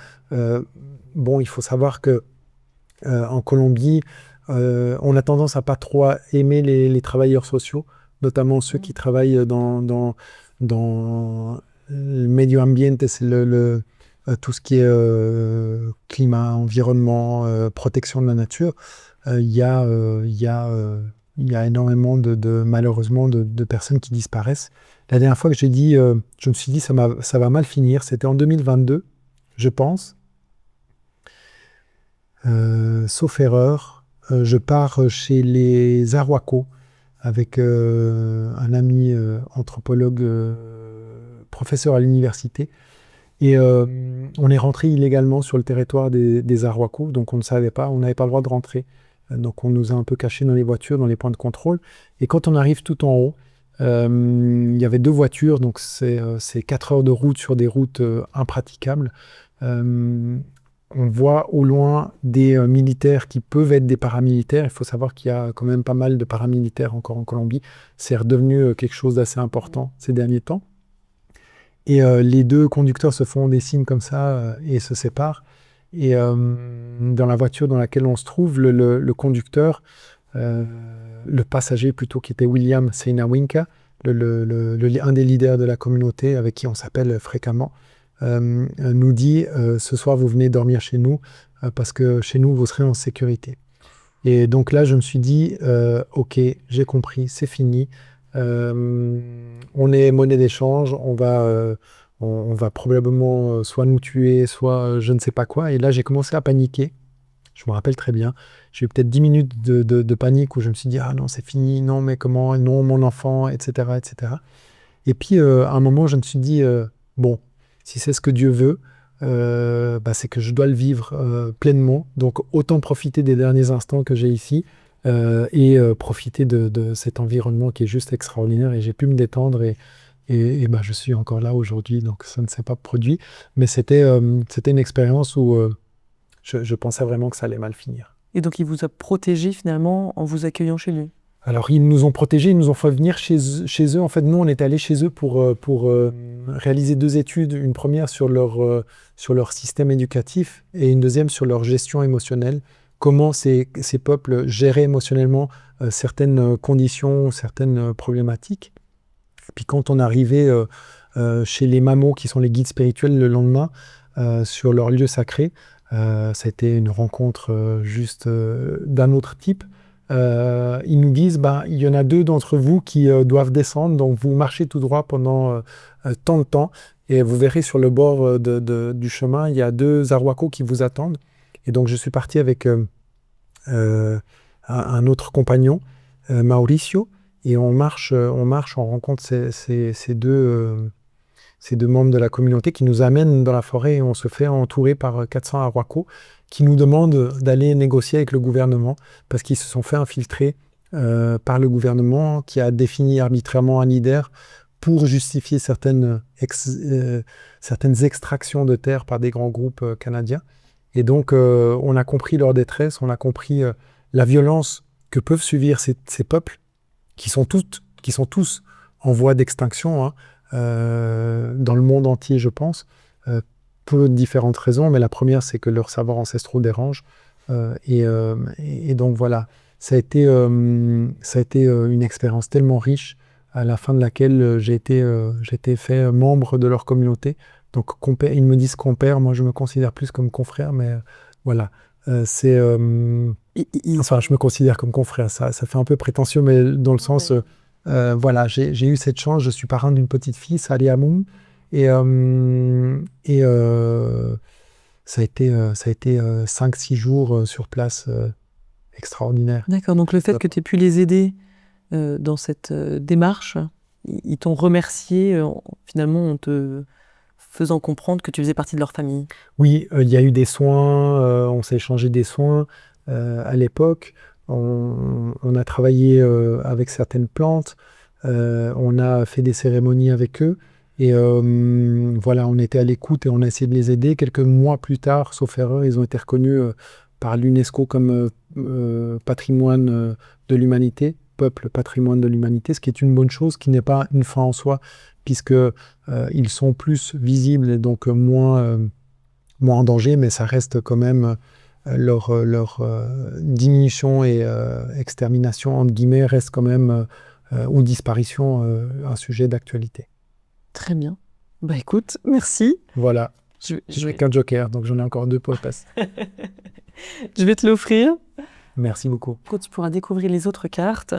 bon, il faut savoir que en Colombie, on a tendance à pas trop aimer les travailleurs sociaux, notamment ceux qui travaillent dans le medio ambiente, c'est tout ce qui est climat, environnement, protection de la nature. Il y a, il y a énormément malheureusement de personnes qui disparaissent. La dernière fois que je me suis dit ça va mal finir, c'était en 2022, je pense. Sauf erreur, je pars chez les Arhuacos avec un ami anthropologue, professeur à l'université. Et on est rentré illégalement sur le territoire des Arhuacos, donc on ne savait pas, on n'avait pas le droit de rentrer. Donc on nous a un peu cachés dans les voitures, dans les points de contrôle. Et quand on arrive tout en haut, il y avait 2 voitures, donc c'est 4 heures de route sur des routes impraticables. On voit au loin des militaires qui peuvent être des paramilitaires. Il faut savoir qu'il y a quand même pas mal de paramilitaires encore en Colombie. C'est redevenu quelque chose d'assez important ces derniers temps. Et les 2 conducteurs se font des signes comme ça et se séparent. Et dans la voiture dans laquelle on se trouve, le conducteur, le passager plutôt, qui était William Seinawinka, un des leaders de la communauté avec qui on s'appelle fréquemment, nous dit ce soir vous venez dormir chez nous parce que chez nous vous serez en sécurité. Et donc là je me suis dit ok, j'ai compris, c'est fini, on est monnaie d'échange, on va probablement soit nous tuer, soit je ne sais pas quoi. Et là j'ai commencé à paniquer, je me rappelle très bien, j'ai eu peut-être 10 minutes de panique où je me suis dit ah non c'est fini, non mais comment, non mon enfant, etc. etc. Et puis à un moment je me suis dit bon, si c'est ce que Dieu veut, c'est que je dois le vivre pleinement. Donc autant profiter des derniers instants que j'ai ici et profiter de cet environnement qui est juste extraordinaire. Et j'ai pu me détendre et je suis encore là aujourd'hui, donc ça ne s'est pas produit. Mais c'était une expérience où je pensais vraiment que ça allait mal finir. Et donc il vous a protégé finalement en vous accueillant chez lui? Alors, ils nous ont protégés, ils nous ont fait venir chez eux. En fait, nous, on est allés chez eux pour réaliser 2 études. Une première sur leur système éducatif et une deuxième sur leur gestion émotionnelle. Comment ces peuples géraient émotionnellement certaines conditions, certaines problématiques. Et puis, quand on arrivait chez les Mamos, qui sont les guides spirituels, le lendemain, sur leur lieu sacré, ça a été une rencontre juste d'un autre type. Ils nous disent il y en a 2 d'entre vous qui doivent descendre, donc vous marchez tout droit pendant tant de temps et vous verrez sur le bord du chemin il y a 2 Arhuacos qui vous attendent. Et donc je suis parti avec un autre compagnon, Mauricio, et on marche, on rencontre ces 2 membres de la communauté qui nous amènent dans la forêt et on se fait entourer par 400 Arhuacos qui nous demandent d'aller négocier avec le gouvernement parce qu'ils se sont fait infiltrer par le gouvernement qui a défini arbitrairement un leader pour justifier certaines extractions de terre par des grands groupes canadiens. Et donc, on a compris leur détresse, on a compris la violence que peuvent subir ces peuples qui sont tous en voie d'extinction, hein, dans le monde entier, je pense, pour différentes raisons, mais la première, c'est que leurs savoirs ancestraux dérangent. Et donc voilà, ça a été une expérience tellement riche à la fin de laquelle j'ai été fait membre de leur communauté. Donc ils me disent compère, moi je me considère plus comme confrère, mais voilà. Enfin, je me considère comme confrère, ça fait un peu prétentieux, mais dans le sens, voilà, j'ai eu cette chance, je suis parrain d'une petite fille, Salih Hamoum, et ça a été 5-6 jours sur place, extraordinaire. D'accord, donc le fait que tu aies pu les aider dans cette démarche, ils t'ont remercié finalement en te faisant comprendre que tu faisais partie de leur famille. Oui, il y a eu des soins, on s'est échangé des soins à l'époque. On a travaillé avec certaines plantes, on a fait des cérémonies avec eux. Et voilà, on était à l'écoute et on a essayé de les aider. Quelques mois plus tard, sauf erreur, ils ont été reconnus par l'UNESCO comme patrimoine de l'humanité, peuple patrimoine de l'humanité, ce qui est une bonne chose, qui n'est pas une fin en soi, puisque ils sont plus visibles et donc moins en danger, mais ça reste quand même leur diminution et extermination, entre guillemets, reste quand même, ou disparition, un sujet d'actualité. Très bien. Bah écoute, merci. Voilà. Je J'ai qu'un joker, donc j'en ai encore 2 pour le pass. Je vais te l'offrir. Merci beaucoup. Tu pourras découvrir les autres cartes.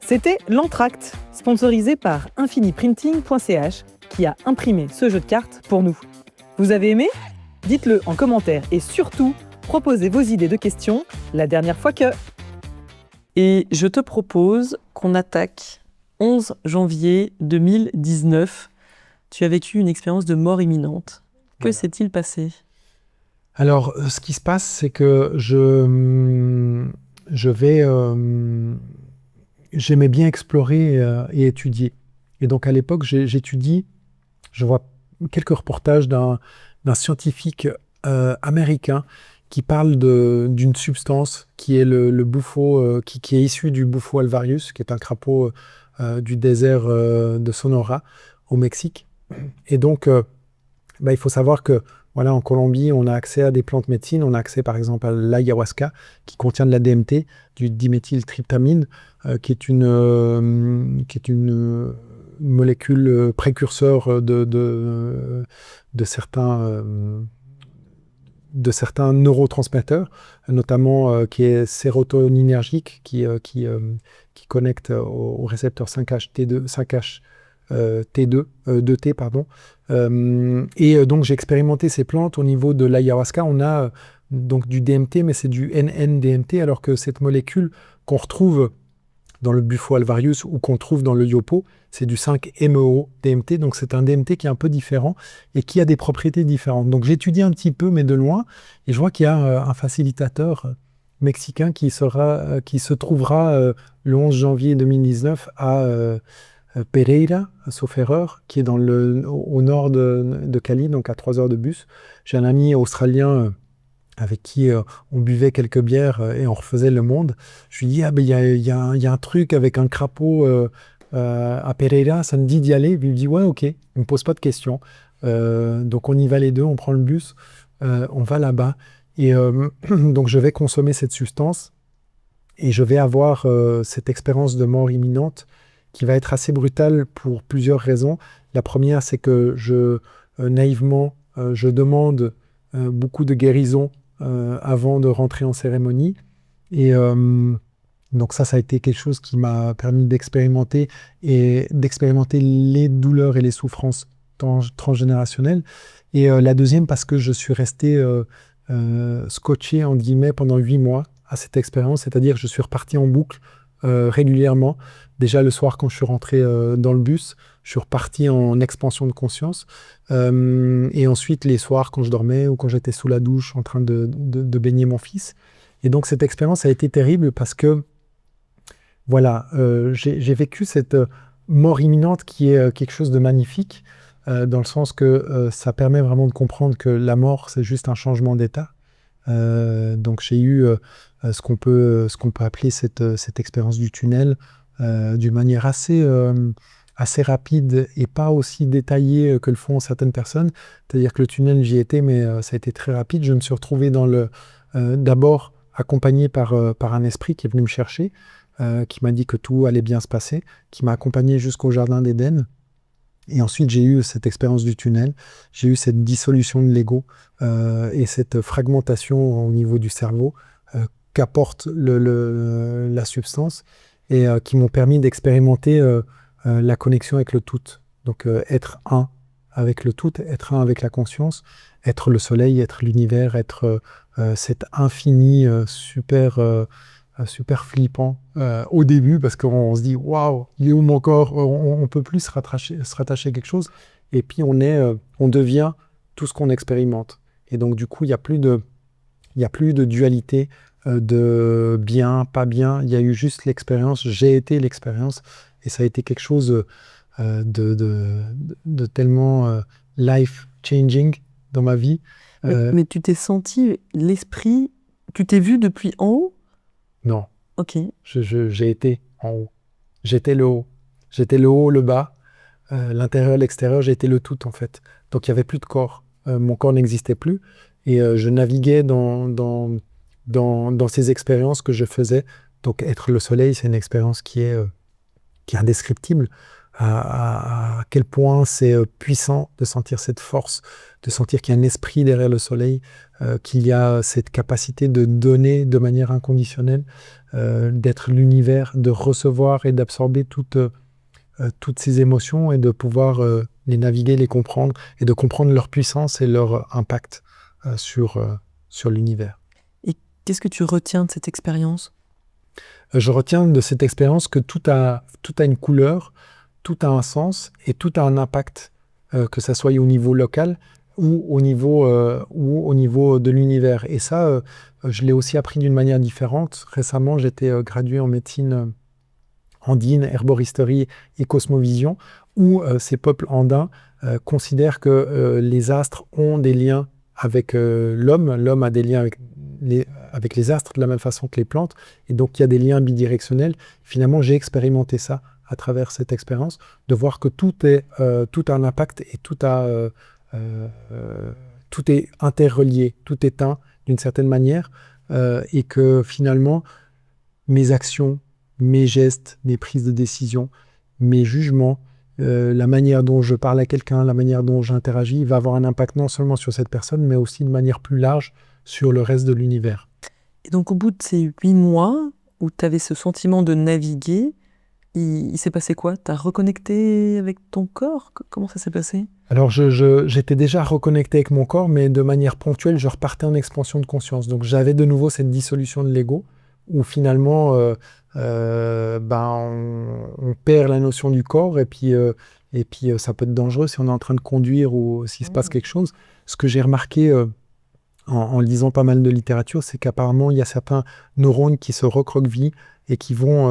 C'était l'Entracte, sponsorisé par infiniprinting.ch, qui a imprimé ce jeu de cartes pour nous. Vous avez aimé ? Dites-le en commentaire et surtout, proposez vos idées de questions la dernière fois que... Et je te propose qu'on attaque 11 janvier 2019. Tu as vécu une expérience de mort imminente. Que Voilà. s'est-il passé ? Alors, ce qui se passe, c'est que j'aimais bien explorer et étudier. Et donc, à l'époque, j'étudie, je vois quelques reportages d'un scientifique américain qui parle d'une substance qui est le bouffon, qui est issu du bouffon alvarius, qui est un crapaud du désert de Sonora, au Mexique. Et donc, il faut savoir que voilà, en Colombie, on a accès à des plantes médecines. On a accès par exemple à l'ayahuasca qui contient de la DMT, du diméthyltryptamine, qui est une molécule précurseur de certains neurotransmetteurs, notamment qui est sérotoninergique, qui connecte au récepteur 5H-T2, 2T, pardon. Et donc j'ai expérimenté ces plantes au niveau de l'ayahuasca. On a donc du DMT, mais c'est du NN-DMT, alors que cette molécule qu'on retrouve dans le Bufo alvarius ou qu'on trouve dans le yopo, c'est du 5-MeO-DMT. Donc c'est un DMT qui est un peu différent et qui a des propriétés différentes. Donc j'étudie un petit peu, mais de loin, et je vois qu'il y a un facilitateur mexicain qui se trouvera le 11 janvier 2019 à Pereira, sauf erreur, qui est au nord de Cali, donc à 3 heures de bus. J'ai un ami australien avec qui on buvait quelques bières et on refaisait le monde. Je lui dis, il y a un truc avec un crapaud à Pereira, ça me dit d'y aller. Il me dit, ouais, ok, il ne me pose pas de questions. Donc on y va les deux, on prend le bus, on va là-bas. Et donc je vais consommer cette substance et je vais avoir cette expérience de mort imminente qui va être assez brutale pour plusieurs raisons. La première, c'est que naïvement, je demande beaucoup de guérison avant de rentrer en cérémonie. Et donc ça a été quelque chose qui m'a permis d'expérimenter les douleurs et les souffrances transgénérationnelles. Et la deuxième, parce que je suis resté scotché, entre guillemets, pendant 8 mois à cette expérience, c'est-à-dire que je suis reparti en boucle régulièrement. Déjà le soir, quand je suis rentré dans le bus, je suis reparti en expansion de conscience. Et ensuite, les soirs, quand je dormais ou quand j'étais sous la douche en train de baigner mon fils. Et donc, cette expérience a été terrible parce que, voilà, j'ai vécu cette mort imminente qui est quelque chose de magnifique, dans le sens que ça permet vraiment de comprendre que la mort, c'est juste un changement d'état. Donc, j'ai eu ce qu'on peut appeler cette expérience du tunnel d'une manière assez rapide et pas aussi détaillée que le font certaines personnes. C'est-à-dire que le tunnel, j'y étais, mais ça a été très rapide. Je me suis retrouvé d'abord accompagné par un esprit qui est venu me chercher. qui m'a dit que tout allait bien se passer, qui m'a accompagné jusqu'au jardin d'Éden. Et ensuite, j'ai eu cette expérience du tunnel, j'ai eu cette dissolution de l'ego et cette fragmentation au niveau du cerveau qu'apporte la substance et qui m'ont permis d'expérimenter la connexion avec le tout. Donc être un avec le tout, être un avec la conscience, être le soleil, être l'univers, être cet infini super flippant au début parce qu'on se dit waouh, il est où mon corps, on peut plus se rattacher à quelque chose et puis on devient tout ce qu'on expérimente et donc du coup il y a plus de dualité de bien, pas bien, il y a eu juste l'expérience, j'ai été l'expérience et ça a été quelque chose de tellement life changing dans ma vie. Mais tu t'es senti l'esprit, tu t'es vu depuis en haut? Non. Ok. J'ai été en haut. J'étais le haut. J'étais le haut, le bas, l'intérieur, l'extérieur, j'étais le tout en fait. Donc il n'y avait plus de corps. Mon corps n'existait plus. Et je naviguais dans ces expériences que je faisais. Donc être le soleil, c'est une expérience qui est indescriptible. À quel point c'est puissant de sentir cette force, de sentir qu'il y a un esprit derrière le soleil, qu'il y a cette capacité de donner de manière inconditionnelle, d'être l'univers, de recevoir et d'absorber toutes ces émotions et de pouvoir les naviguer, les comprendre et de comprendre leur puissance et leur impact sur l'univers. Et qu'est-ce que tu retiens de cette expérience? Je retiens de cette expérience que tout a une couleur, tout a un sens et tout a un impact, que ça soit au niveau local ou au niveau de l'univers. Et ça, je l'ai aussi appris d'une manière différente. Récemment, j'étais gradué en médecine andine, herboristerie et cosmovision, où ces peuples andins considèrent que les astres ont des liens avec l'homme. L'homme a des liens avec les astres de la même façon que les plantes. Et donc, il y a des liens bidirectionnels. Finalement, j'ai expérimenté ça à travers cette expérience, de voir que tout a un impact et tout est interrelié, tout est un d'une certaine manière, et que finalement, mes actions, mes gestes, mes prises de décision, mes jugements, la manière dont je parle à quelqu'un, la manière dont j'interagis, va avoir un impact non seulement sur cette personne, mais aussi de manière plus large sur le reste de l'univers. Et donc au bout de ces 8 mois où tu avais ce sentiment de naviguer, il s'est passé quoi? Tu as reconnecté avec ton corps? Comment ça s'est passé? Alors j'étais déjà reconnecté avec mon corps, mais de manière ponctuelle, je repartais en expansion de conscience. Donc j'avais de nouveau cette dissolution de l'ego, où finalement on perd la notion du corps, et puis ça peut être dangereux si on est en train de conduire ou s'il se passe quelque chose. Ce que j'ai remarqué en lisant pas mal de littérature, c'est qu'apparemment il y a certains neurones qui se recroquevillent et qui vont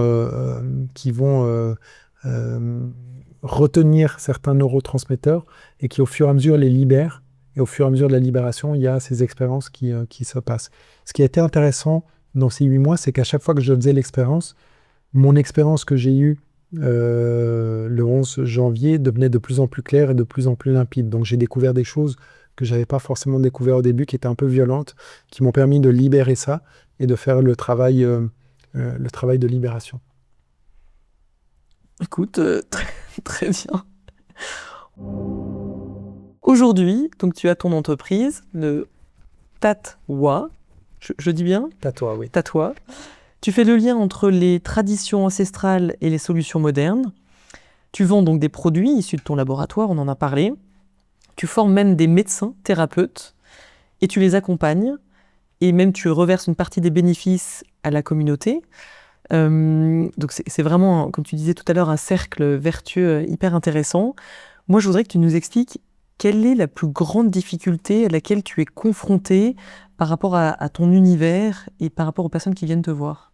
retenir certains neurotransmetteurs et qui au fur et à mesure les libèrent. Et au fur et à mesure de la libération, il y a ces expériences qui se passent. Ce qui a été intéressant dans ces 8 mois, c'est qu'à chaque fois que je faisais l'expérience, mon expérience que j'ai eue le 11 janvier devenait de plus en plus claire et de plus en plus limpide. Donc j'ai découvert des choses que je n'avais pas forcément découvert au début, qui étaient un peu violentes, qui m'ont permis de libérer ça et de faire le travail de libération. Écoute, très bien. Aujourd'hui, donc tu as ton entreprise, le Tatwa. Je dis bien? Tatwa, oui. Tatwa. Tu fais le lien entre les traditions ancestrales et les solutions modernes. Tu vends donc des produits issus de ton laboratoire, on en a parlé. Tu formes même des médecins, thérapeutes, et tu les accompagnes. Et même tu reverses une partie des bénéfices à la communauté. Donc c'est vraiment, comme tu disais tout à l'heure, un cercle vertueux hyper intéressant. Moi, je voudrais que tu nous expliques quelle est la plus grande difficulté à laquelle tu es confronté par rapport à ton univers et par rapport aux personnes qui viennent te voir.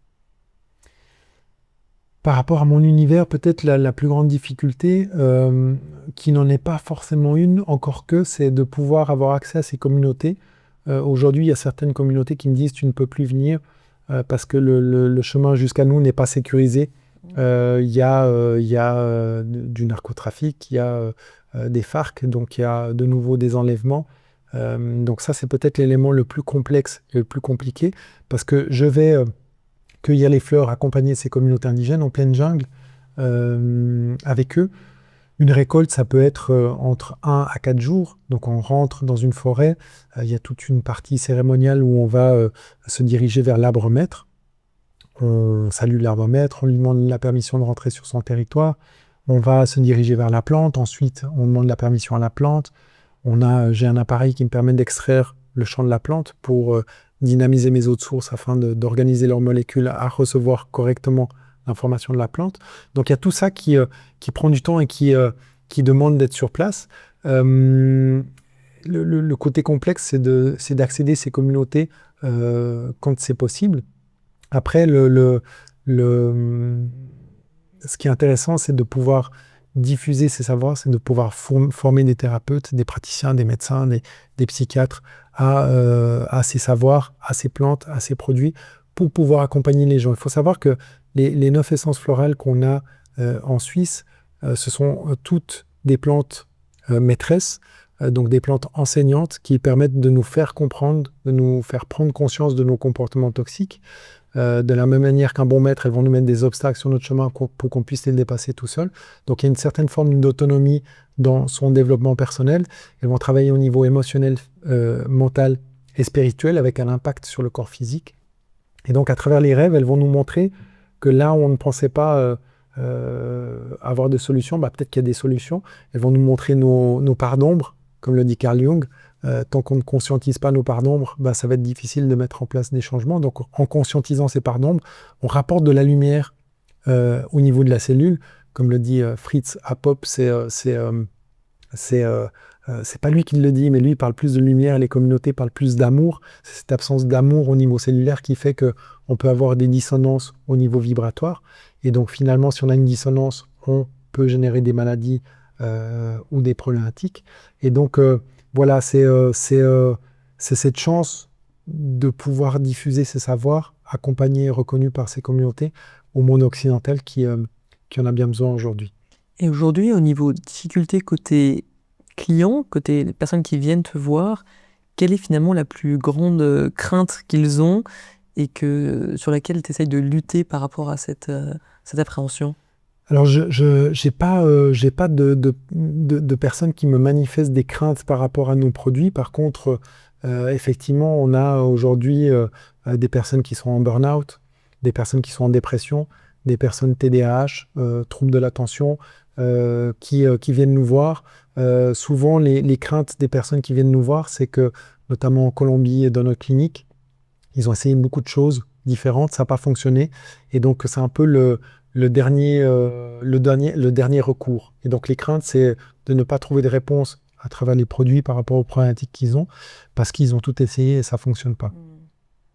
Par rapport à mon univers, peut-être la plus grande difficulté, qui n'en est pas forcément une, encore que, c'est de pouvoir avoir accès à ces communautés. Aujourd'hui, il y a certaines communautés qui me disent « tu ne peux plus venir parce que le chemin jusqu'à nous n'est pas sécurisé ». Il y a du narcotrafic, il y a des FARC, donc il y a de nouveau des enlèvements. Donc ça, c'est peut-être l'élément le plus complexe et le plus compliqué, parce que je vais cueillir les fleurs, accompagner ces communautés indigènes en pleine jungle avec eux. Une récolte, ça peut être entre 1 à 4 jours. Donc on rentre dans une forêt, il y a toute une partie cérémoniale où on va se diriger vers l'arbre maître. On salue l'arbre maître, on lui demande la permission de rentrer sur son territoire. On va se diriger vers la plante, ensuite on demande la permission à la plante. J'ai un appareil qui me permet d'extraire le champ de la plante pour dynamiser mes eaux de source afin d'organiser leurs molécules à recevoir correctement l'information de la plante. Donc il y a tout ça qui prend du temps et qui demande d'être sur place. Le côté complexe, c'est d'accéder à ces communautés quand c'est possible. Après, ce qui est intéressant, c'est de pouvoir diffuser ces savoirs, c'est de pouvoir former des thérapeutes, des praticiens, des médecins, des psychiatres à ces savoirs, à ces plantes, à ces produits, pour pouvoir accompagner les gens. Il faut savoir que les 9 essences florales qu'on a en Suisse, ce sont toutes des plantes maîtresses, donc des plantes enseignantes qui permettent de nous faire comprendre, de nous faire prendre conscience de nos comportements toxiques. De la même manière qu'un bon maître, elles vont nous mettre des obstacles sur notre chemin pour qu'on puisse les dépasser tout seul. Donc il y a une certaine forme d'autonomie dans son développement personnel. Elles vont travailler au niveau émotionnel, mental et spirituel avec un impact sur le corps physique. Et donc à travers les rêves, elles vont nous montrer que là où on ne pensait pas avoir de solutions, peut-être qu'il y a des solutions. Elles vont nous montrer nos parts d'ombre, comme le dit Carl Jung. Tant qu'on ne conscientise pas nos parts d'ombre, ça va être difficile de mettre en place des changements. Donc, en conscientisant ces parts d'ombre, on rapporte de la lumière au niveau de la cellule. Comme le dit Fritz Apop, c'est pas lui qui le dit, mais lui parle plus de lumière et les communautés parlent plus d'amour. C'est cette absence d'amour au niveau cellulaire qui fait qu'on peut avoir des dissonances au niveau vibratoire. Et donc, finalement, si on a une dissonance, on peut générer des maladies ou des problématiques. Et donc, voilà, c'est cette chance de pouvoir diffuser ces savoirs, accompagnés et reconnus par ces communautés au monde occidental qui en a bien besoin aujourd'hui. Et aujourd'hui, au niveau difficulté côté client, côté des personnes qui viennent te voir, quelle est finalement la plus grande crainte qu'ils ont et sur laquelle tu essayes de lutter par rapport à cette appréhension ? Alors, je n'ai pas de personnes qui me manifestent des craintes par rapport à nos produits. Par contre, effectivement, on a aujourd'hui des personnes qui sont en burn-out, des personnes qui sont en dépression, des personnes TDAH, troubles de l'attention, qui viennent nous voir. Souvent, les craintes des personnes qui viennent nous voir, c'est que, notamment en Colombie et dans notre clinique, ils ont essayé beaucoup de choses différentes, ça n'a pas fonctionné. Et donc, c'est un peu le dernier recours. Et donc les craintes, c'est de ne pas trouver de réponse à travers les produits par rapport aux problématiques qu'ils ont, parce qu'ils ont tout essayé et ça ne fonctionne pas.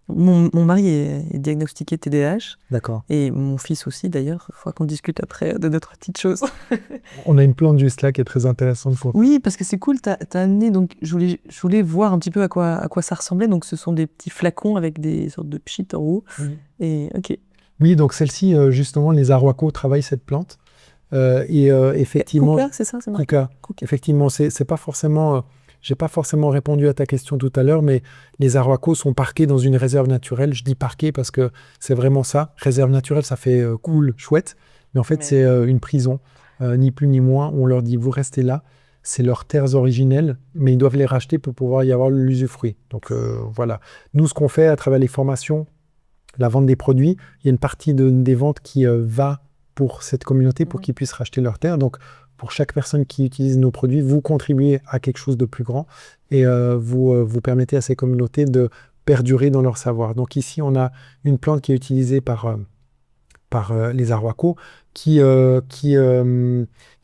Mon mari est diagnostiqué TDAH. D'accord. Et mon fils aussi, d'ailleurs. Il faudra qu'on discute après de d'autres petites choses. On a une plante juste là qui est très intéressante. Oui, parce que c'est cool. Tu as amené, donc, je voulais voir un petit peu à quoi ça ressemblait. Donc, ce sont des petits flacons avec des sortes de pchit en haut. Et ok. Oui, donc celle-ci, justement, les Arhuacos travaillent cette plante. Effectivement, Kuka, c'est ça, c'est marqué. Kuka. Effectivement, c'est pas forcément. J'ai pas forcément répondu à ta question tout à l'heure, mais les Arhuacos sont parqués dans une réserve naturelle. Je dis parqués parce que c'est vraiment ça. Réserve naturelle, ça fait cool, chouette, mais en fait c'est une prison, ni plus ni moins. On leur dit vous restez là. C'est leurs terres originelles, mais ils doivent les racheter pour pouvoir y avoir l'usufruit. Donc voilà. Nous, ce qu'on fait à travers les formations, la vente des produits, il y a une partie des ventes qui va pour cette communauté, pour qu'ils puissent racheter leurs terres. Donc, pour chaque personne qui utilise nos produits, vous contribuez à quelque chose de plus grand et vous permettez à ces communautés de perdurer dans leur savoir. Donc ici, on a une plante qui est utilisée par les Arhuacos qui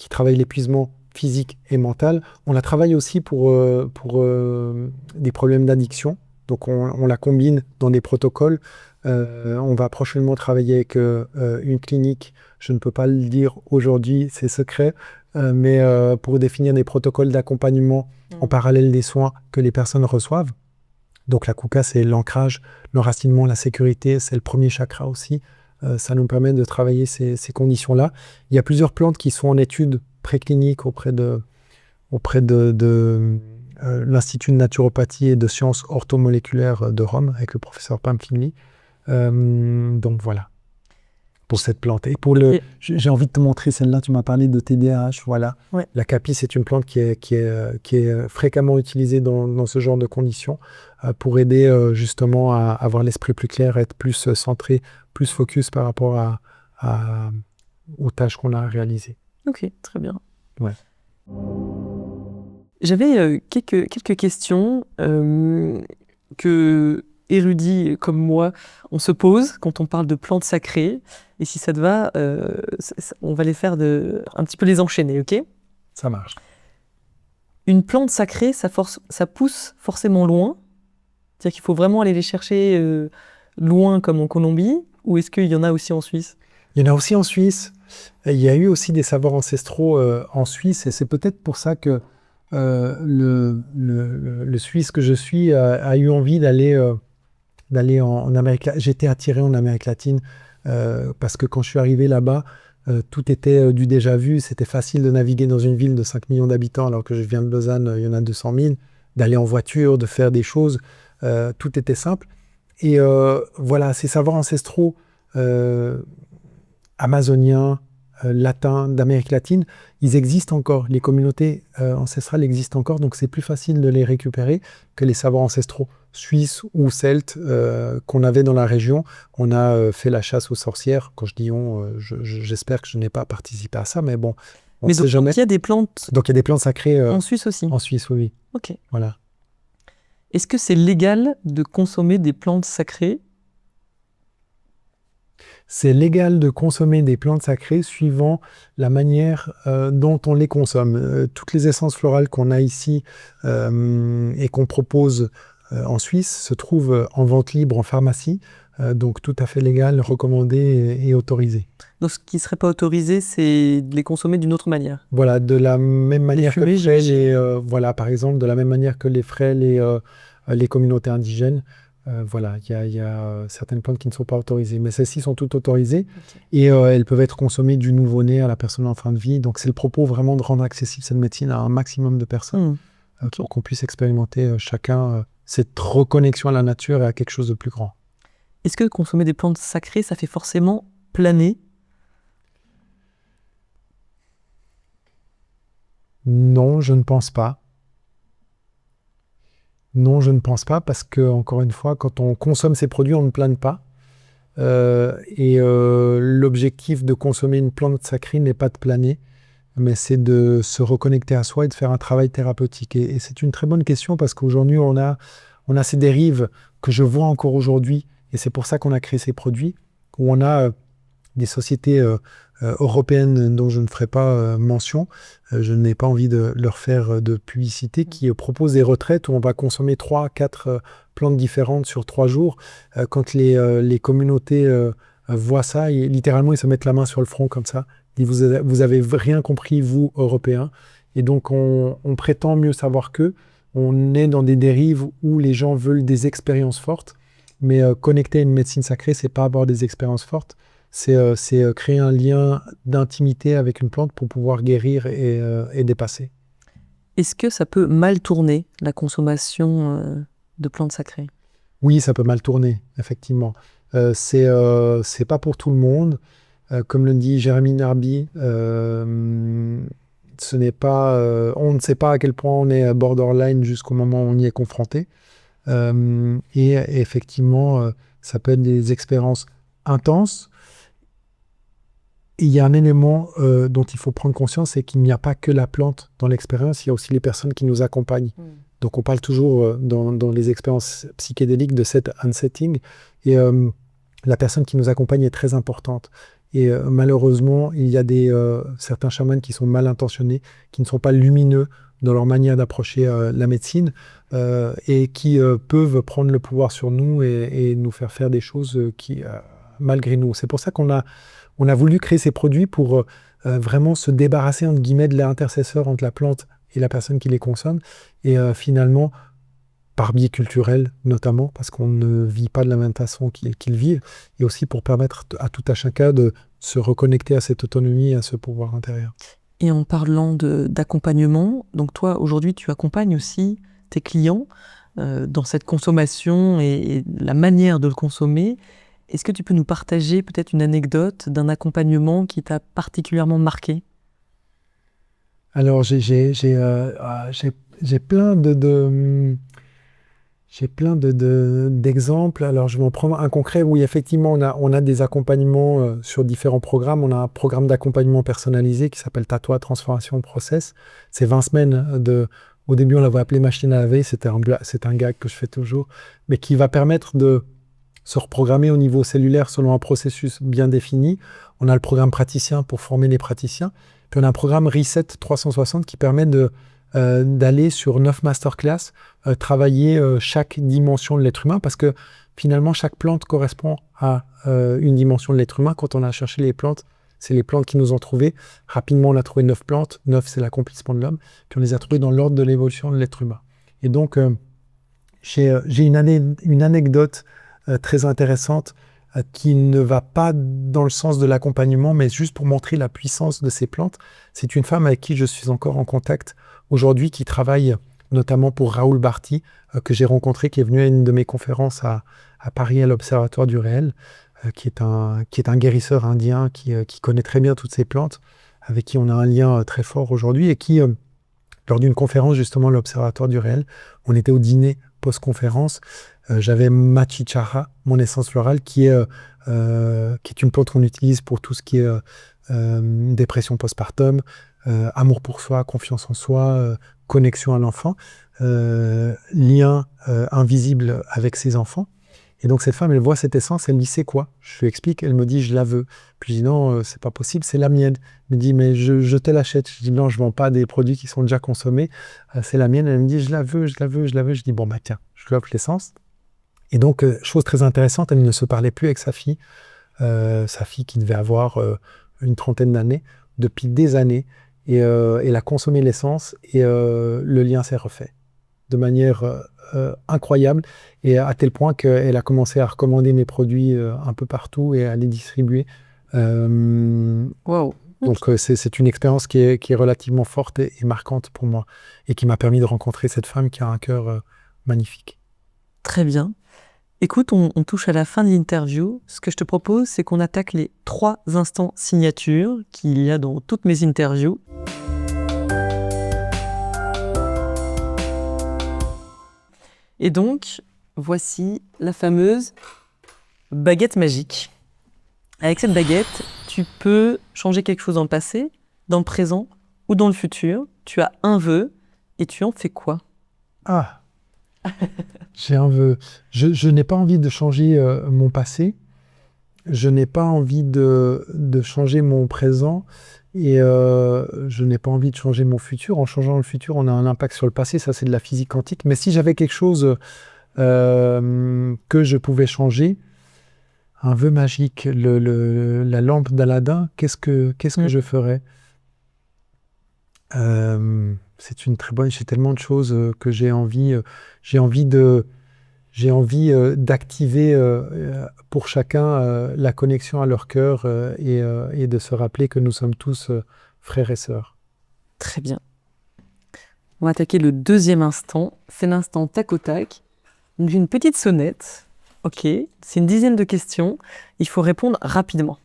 travaille l'épuisement physique et mental. On la travaille aussi pour des problèmes d'addiction. Donc on la combine dans des protocoles. On va prochainement travailler avec une clinique. Je ne peux pas le dire aujourd'hui, c'est secret, mais pour définir des protocoles d'accompagnement en parallèle des soins que les personnes reçoivent. Donc la Kuka, c'est l'ancrage, l'enracinement, la sécurité, c'est le premier chakra aussi. Ça nous permet de travailler ces conditions-là. Il y a plusieurs plantes qui sont en études précliniques auprès de l'Institut de naturopathie et de sciences orthomoléculaires de Rome, avec le professeur Pam Finley, Donc voilà, pour cette plante. Et j'ai envie de te montrer celle-là, tu m'as parlé de TDAH, voilà. Ouais. La Capis, c'est une plante qui est fréquemment utilisée dans ce genre de conditions pour aider justement à avoir l'esprit plus clair, à être plus centré, plus focus par rapport aux tâches qu'on a à réaliser. Ok, très bien. Ouais. J'avais quelques questions que érudits comme moi, on se pose quand on parle de plantes sacrées. Et si ça te va, on va les faire un petit peu les enchaîner, ok ? Ça marche. Une plante sacrée, ça pousse forcément loin. C'est-à-dire qu'il faut vraiment aller les chercher loin comme en Colombie, ou est-ce qu'il y en a aussi en Suisse ? Il y en a aussi en Suisse. Il y a eu aussi des savoirs ancestraux en Suisse, et c'est peut-être pour ça que le Suisse que je suis a eu envie d'aller en Amérique latine. J'étais attiré en Amérique latine parce que quand je suis arrivé là-bas, tout était du déjà vu. C'était facile de naviguer dans une ville de 5 millions d'habitants, alors que je viens de Lausanne, il y en a 200 000, d'aller en voiture, de faire des choses. Tout était simple. Et voilà, ces savoirs ancestraux amazoniens, latins, d'Amérique latine, ils existent encore. Les communautés ancestrales existent encore, donc c'est plus facile de les récupérer que les savoirs ancestraux suisses ou celtes qu'on avait dans la région. On a fait la chasse aux sorcières. Quand je dis on, j'espère que je n'ai pas participé à ça, mais bon, on ne sait jamais. Donc il y a des plantes... Donc il y a des plantes sacrées en Suisse aussi. En Suisse, oui. Ok. Voilà. Est-ce que c'est légal de consommer des plantes sacrées ? C'est légal de consommer des plantes sacrées suivant la manière dont on les consomme. Toutes les essences florales qu'on a ici et qu'on propose en Suisse se trouvent en vente libre en pharmacie, donc tout à fait légal, recommandé et autorisé. Donc ce qui ne serait pas autorisé, c'est de les consommer d'une autre manière. Voilà, de la même manière que les frêles, voilà, par exemple, de la même manière que les frêles et les communautés indigènes. Voilà, il y a certaines plantes qui ne sont pas autorisées, mais celles-ci sont toutes autorisées. Okay. Et elles peuvent être consommées du nouveau-né à la personne en fin de vie. Donc c'est le propos vraiment de rendre accessible cette médecine à un maximum de personnes pour qu'on puisse expérimenter chacun cette reconnexion à la nature et à quelque chose de plus grand. Est-ce que consommer des plantes sacrées, ça fait forcément planer ? Non, je ne pense pas. Non, je ne pense pas, parce que, encore une fois, quand on consomme ces produits, on ne plane pas. L'objectif de consommer une plante sacrée n'est pas de planer, mais c'est de se reconnecter à soi et de faire un travail thérapeutique. Et c'est une très bonne question, parce qu'aujourd'hui, on a ces dérives que je vois encore aujourd'hui, et c'est pour ça qu'on a créé ces produits, où on a des sociétés européennes dont je ne ferai pas mention, je n'ai pas envie de leur faire de publicité, qui proposent des retraites où on va consommer 3-4 plantes différentes sur 3 jours. Quand les communautés voient ça, littéralement ils se mettent la main sur le front comme ça, ils disent vous avez rien compris, vous Européens. Et donc on prétend mieux savoir qu'eux. On est dans des dérives où les gens veulent des expériences fortes, mais connecter à une médecine sacrée, c'est pas avoir des expériences fortes. C'est créer un lien d'intimité avec une plante pour pouvoir guérir et dépasser. Est-ce que ça peut mal tourner, la consommation de plantes sacrées ? Oui, ça peut mal tourner, effectivement. C'est pas pour tout le monde. Comme le dit Jérémy Narby, ce n'est pas, on ne sait pas à quel point on est borderline jusqu'au moment où on y est confronté. Et effectivement, ça peut être des expériences intenses. Et il y a un élément dont il faut prendre conscience, c'est qu'il n'y a pas que la plante dans l'expérience, il y a aussi les personnes qui nous accompagnent. Donc on parle toujours dans les expériences psychédéliques de cet unsetting, et la personne qui nous accompagne est très importante. Et malheureusement, il y a certains chamans qui sont mal intentionnés, qui ne sont pas lumineux dans leur manière d'approcher la médecine, et qui peuvent prendre le pouvoir sur nous et nous faire des choses qui, malgré nous. C'est pour ça qu'on a voulu créer ces produits pour vraiment se débarrasser, entre guillemets, de l'intercesseur entre la plante et la personne qui les consomme. Et finalement, par biais culturel notamment, parce qu'on ne vit pas de la même façon qu'ils vivent, et aussi pour permettre à tout à chacun de se reconnecter à cette autonomie et à ce pouvoir intérieur. Et en parlant d'accompagnement, donc toi, aujourd'hui, tu accompagnes aussi tes clients dans cette consommation et la manière de le consommer. Est-ce que tu peux nous partager peut-être une anecdote d'un accompagnement qui t'a particulièrement marqué? Alors, j'ai plein d'exemples. Alors, je vais en prendre un concret. Oui, effectivement, on a des accompagnements sur différents programmes. On a un programme d'accompagnement personnalisé qui s'appelle Tatouage Transformation Process. C'est 20 semaines au début, on l'avait appelé machine à laver. C'est un gag que je fais toujours, mais qui va permettre de se reprogrammer au niveau cellulaire selon un processus bien défini. On a le programme praticien pour former les praticiens. Puis on a un programme Reset 360 qui permet d'aller sur 9 masterclass, travailler chaque dimension de l'être humain, parce que finalement, chaque plante correspond à une dimension de l'être humain. Quand on a cherché les plantes, c'est les plantes qui nous ont trouvées. Rapidement, on a trouvé 9 plantes. 9, c'est l'accomplissement de l'homme. Puis on les a trouvées dans l'ordre de l'évolution de l'être humain. Et donc, j'ai une anecdote très intéressante qui ne va pas dans le sens de l'accompagnement, mais juste pour montrer la puissance de ces plantes. C'est une femme avec qui je suis encore en contact aujourd'hui, qui travaille notamment pour Raoul Barty, que j'ai rencontré, qui est venu à une de mes conférences à Paris, à l'Observatoire du Réel, qui est un guérisseur indien qui connaît très bien toutes ces plantes, avec qui on a un lien très fort aujourd'hui, et qui, lors d'une conférence justement à l'Observatoire du Réel, on était au dîner post-conférence, j'avais Machichara, mon essence florale, qui est une plante qu'on utilise pour tout ce qui est dépression postpartum, amour pour soi, confiance en soi, connexion à l'enfant, lien invisible avec ses enfants. Et donc cette femme, elle voit cette essence, elle me dit c'est quoi? Je lui explique, elle me dit je la veux. Puis je dis non, c'est pas possible, c'est la mienne. Elle me dit mais je te l'achète. Je dis non, je vends pas des produits qui sont déjà consommés, c'est la mienne. Elle me dit je la veux, je la veux, je la veux. Je dis bon bah tiens, je lui offre l'essence. Et donc chose très intéressante, elle ne se parlait plus avec sa fille qui devait avoir une trentaine d'années, depuis des années, et elle a consommé l'essence et le lien s'est refait de manière incroyable, et à tel point qu'elle a commencé à recommander mes produits un peu partout et à les distribuer. Wow. Donc c'est une expérience qui est relativement forte et marquante pour moi, et qui m'a permis de rencontrer cette femme qui a un cœur magnifique. Très bien. Écoute, on touche à la fin de l'interview. Ce que je te propose, c'est qu'on attaque les 3 instants signature qu'il y a dans toutes mes interviews. Et donc, voici la fameuse baguette magique. Avec cette baguette, tu peux changer quelque chose dans le passé, dans le présent ou dans le futur. Tu as un vœu et tu en fais quoi? Ah, j'ai un vœu. Je n'ai pas envie de changer mon passé. Je n'ai pas envie de changer mon présent. Et je n'ai pas envie de changer mon futur. En changeant le futur, on a un impact sur le passé. Ça, c'est de la physique quantique. Mais si j'avais quelque chose que je pouvais changer, un vœu magique, la lampe d'Aladin, qu'est-ce que je ferais? C'est une très bonne. J'ai tellement de choses que j'ai envie d'activer pour chacun la connexion à leur cœur et de se rappeler que nous sommes tous frères et sœurs. Très bien. On va attaquer le 2e instant. C'est l'instant tac au tac. Donc, j'ai une petite sonnette. Ok, c'est une dizaine de questions. Il faut répondre rapidement.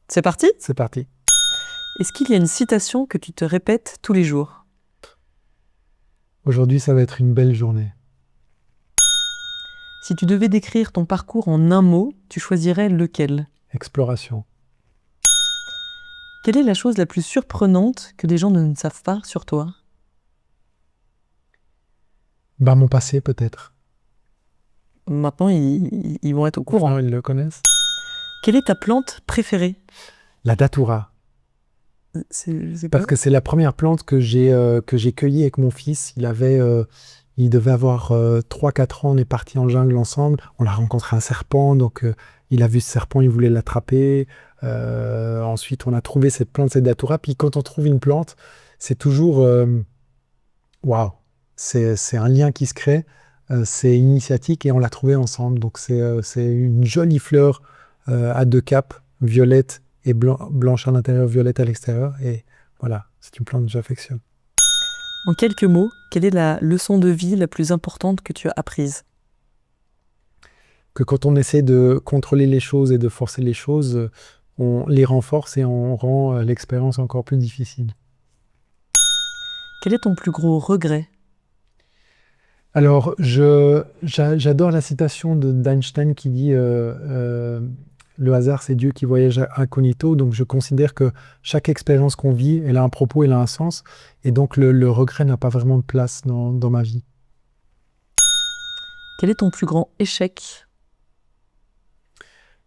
C'est parti? C'est parti. Est-ce qu'il y a une citation que tu te répètes tous les jours? Aujourd'hui, ça va être une belle journée. Si tu devais décrire ton parcours en un mot, tu choisirais lequel? Exploration. Quelle est la chose la plus surprenante que les gens ne savent pas sur toi? Mon passé, peut-être. Maintenant, ils vont être au courant. Enfin, ils le connaissent. Quelle est ta plante préférée? La datura. C'est Parce que c'est la première plante que j'ai cueillie avec mon fils. Il devait avoir 3-4 ans. On est partis en jungle ensemble. On a rencontré un serpent, donc il a vu ce serpent, il voulait l'attraper. Ensuite, on a trouvé cette plante, cette datura. Puis quand on trouve une plante, c'est toujours waouh. C'est un lien qui se crée. C'est initiatique et on l'a trouvé ensemble. Donc c'est une jolie fleur à 2 capes, violette et blanche à l'intérieur, violette à l'extérieur. Et voilà, c'est une plante que j'affectionne. En quelques mots, quelle est la leçon de vie la plus importante que tu as apprise? que quand on essaie de contrôler les choses et de forcer les choses, on les renforce et on rend l'expérience encore plus difficile. Quel est ton plus gros regret? Alors, j'adore la citation d'Einstein qui dit le hasard, c'est Dieu qui voyage incognito. Donc, je considère que chaque expérience qu'on vit, elle a un propos, elle a un sens. Et donc, le regret n'a pas vraiment de place dans ma vie. Quel est ton plus grand échec?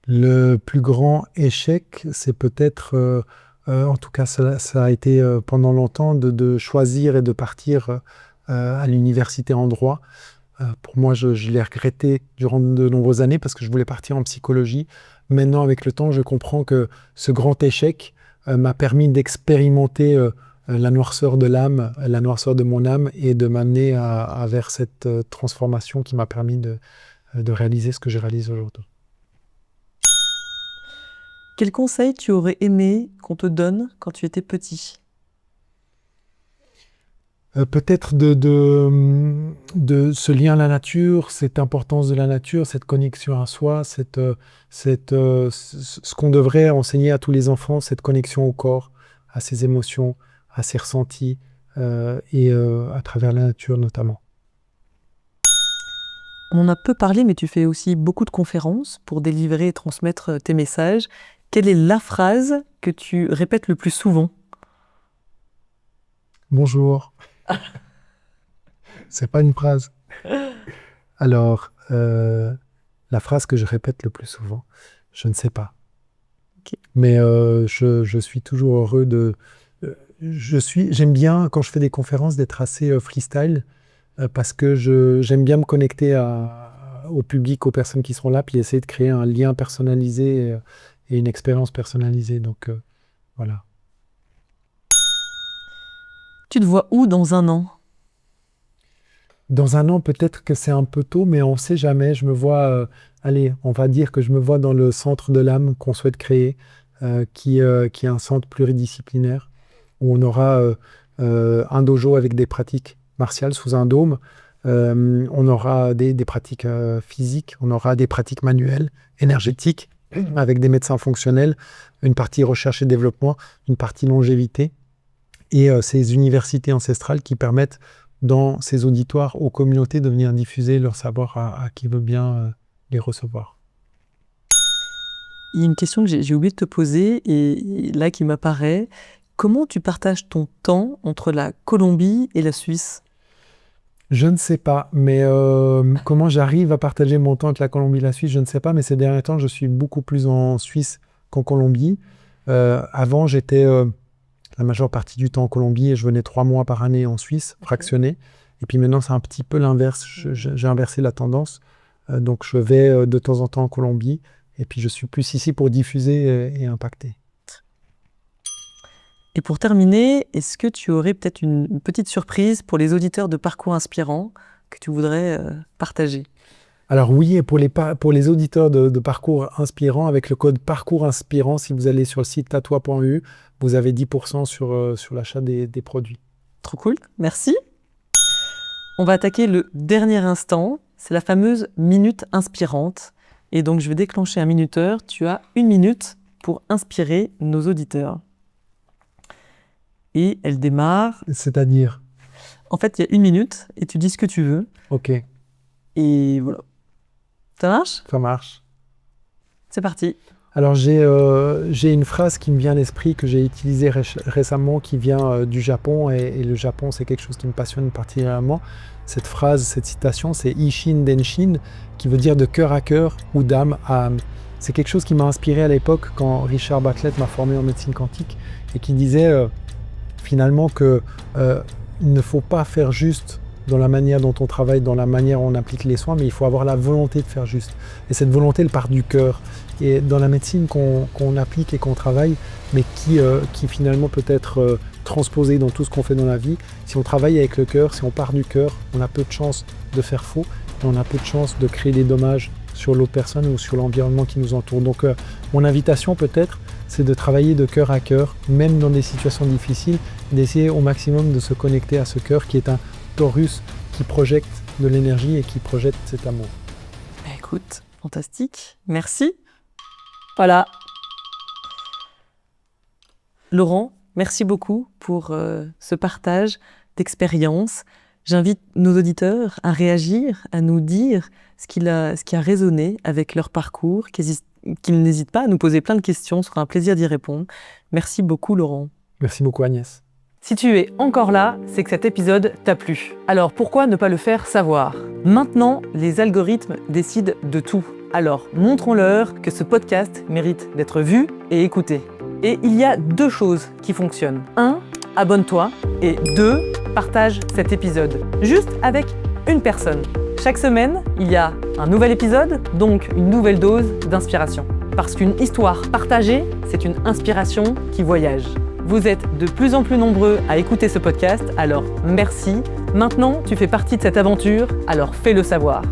Le plus grand échec, c'est peut-être, en tout cas, ça a été pendant longtemps, de choisir et de partir à l'université en droit. Pour moi, je l'ai regretté durant de nombreuses années parce que je voulais partir en psychologie. Maintenant, avec le temps, je comprends que ce grand échec m'a permis d'expérimenter la noirceur de l'âme, la noirceur de mon âme et de m'amener vers cette transformation qui m'a permis de réaliser ce que je réalise aujourd'hui. Quel conseil tu aurais aimé qu'on te donne quand tu étais petit? Peut-être de ce lien à la nature, cette importance de la nature, cette connexion à soi, ce qu'on devrait enseigner à tous les enfants, cette connexion au corps, à ses émotions, à ses ressentis, et à travers la nature notamment. On en a peu parlé, mais tu fais aussi beaucoup de conférences pour délivrer et transmettre tes messages. Quelle est la phrase que tu répètes le plus souvent? Bonjour. C'est pas une phrase. Alors, la phrase que je répète le plus souvent, je ne sais pas. Okay. Mais je suis toujours heureux de... J'aime bien, quand je fais des conférences, d'être assez freestyle, parce que j'aime bien me connecter au public, aux personnes qui seront là, puis essayer de créer un lien personnalisé et une expérience personnalisée. Donc, voilà. Tu te vois où dans un an? Dans un an, peut-être que c'est un peu tôt, mais on ne sait jamais. Je me vois, allez, on va dire que je me vois dans le centre de l'âme qu'on souhaite créer, qui est un centre pluridisciplinaire, où on aura un dojo avec des pratiques martiales sous un dôme. On aura des pratiques physiques, on aura des pratiques manuelles, énergétiques, avec des médecins fonctionnels, une partie recherche et développement, une partie longévité, et ces universités ancestrales qui permettent dans ces auditoires aux communautés de venir diffuser leur savoir à qui veut bien les recevoir. Il y a une question que j'ai oublié de te poser et là qui m'apparaît. Comment tu partages ton temps entre la Colombie et la Suisse? Je ne sais pas, mais comment j'arrive à partager mon temps entre la Colombie et la Suisse, je ne sais pas, mais ces derniers temps, je suis beaucoup plus en Suisse qu'en Colombie. Avant, j'étais la majeure partie du temps en Colombie et je venais 3 mois par année en Suisse, fractionné. Et puis maintenant, c'est un petit peu l'inverse. J'ai inversé la tendance. Donc, je vais de temps en temps en Colombie et puis je suis plus ici pour diffuser et impacter. Et pour terminer, est-ce que tu aurais peut-être une petite surprise pour les auditeurs de Parcours Inspirant que tu voudrais partager? Alors oui, et pour les auditeurs de Parcours Inspirant, avec le code Parcours Inspirant, si vous allez sur le site tatoi.eu, vous avez 10% sur l'achat des produits. Trop cool, merci. On va attaquer le dernier instant, c'est la fameuse minute inspirante. Et donc je vais déclencher un minuteur, tu as 1 minute pour inspirer nos auditeurs. Et elle démarre. C'est-à-dire? En fait, il y a 1 minute et tu dis ce que tu veux. Ok. Et voilà. Ça marche? Ça marche. C'est parti. Alors j'ai une phrase qui me vient à l'esprit que j'ai utilisée récemment, qui vient du Japon, et le Japon c'est quelque chose qui me passionne particulièrement. Cette phrase, cette citation, c'est Ishin Denshin, qui veut dire de cœur à cœur ou d'âme à âme. C'est quelque chose qui m'a inspiré à l'époque quand Richard Bartlett m'a formé en médecine quantique et qui disait finalement que il ne faut pas faire juste dans la manière dont on travaille, dans la manière dont on applique les soins, mais il faut avoir la volonté de faire juste. Et cette volonté, elle part du cœur. Et dans la médecine qu'on applique et qu'on travaille, mais qui finalement peut être transposée dans tout ce qu'on fait dans la vie, si on travaille avec le cœur, si on part du cœur, on a peu de chances de faire faux, et on a peu de chances de créer des dommages sur l'autre personne ou sur l'environnement qui nous entoure. Donc mon invitation peut-être, c'est de travailler de cœur à cœur, même dans des situations difficiles, d'essayer au maximum de se connecter à ce cœur qui est un Taurus qui projette de l'énergie et qui projette cet amour. Écoute, Fantastique. Merci. Voilà. Laurent, merci beaucoup pour ce partage d'expérience. J'invite nos auditeurs à réagir, à nous dire ce qui a résonné avec leur parcours, qu'ils n'hésitent pas à nous poser plein de questions, ce sera un plaisir d'y répondre. Merci beaucoup Laurent. Merci beaucoup Agnès. Si tu es encore là, c'est que cet épisode t'a plu. Alors pourquoi ne pas le faire savoir ? Maintenant, les algorithmes décident de tout. Alors montrons-leur que ce podcast mérite d'être vu et écouté. Et il y a 2 choses qui fonctionnent. 1, abonne-toi. Et 2, partage cet épisode. Juste avec une personne. Chaque semaine, il y a un nouvel épisode, donc une nouvelle dose d'inspiration. Parce qu'une histoire partagée, c'est une inspiration qui voyage. Vous êtes de plus en plus nombreux à écouter ce podcast, alors merci. Maintenant, tu fais partie de cette aventure, alors fais-le savoir.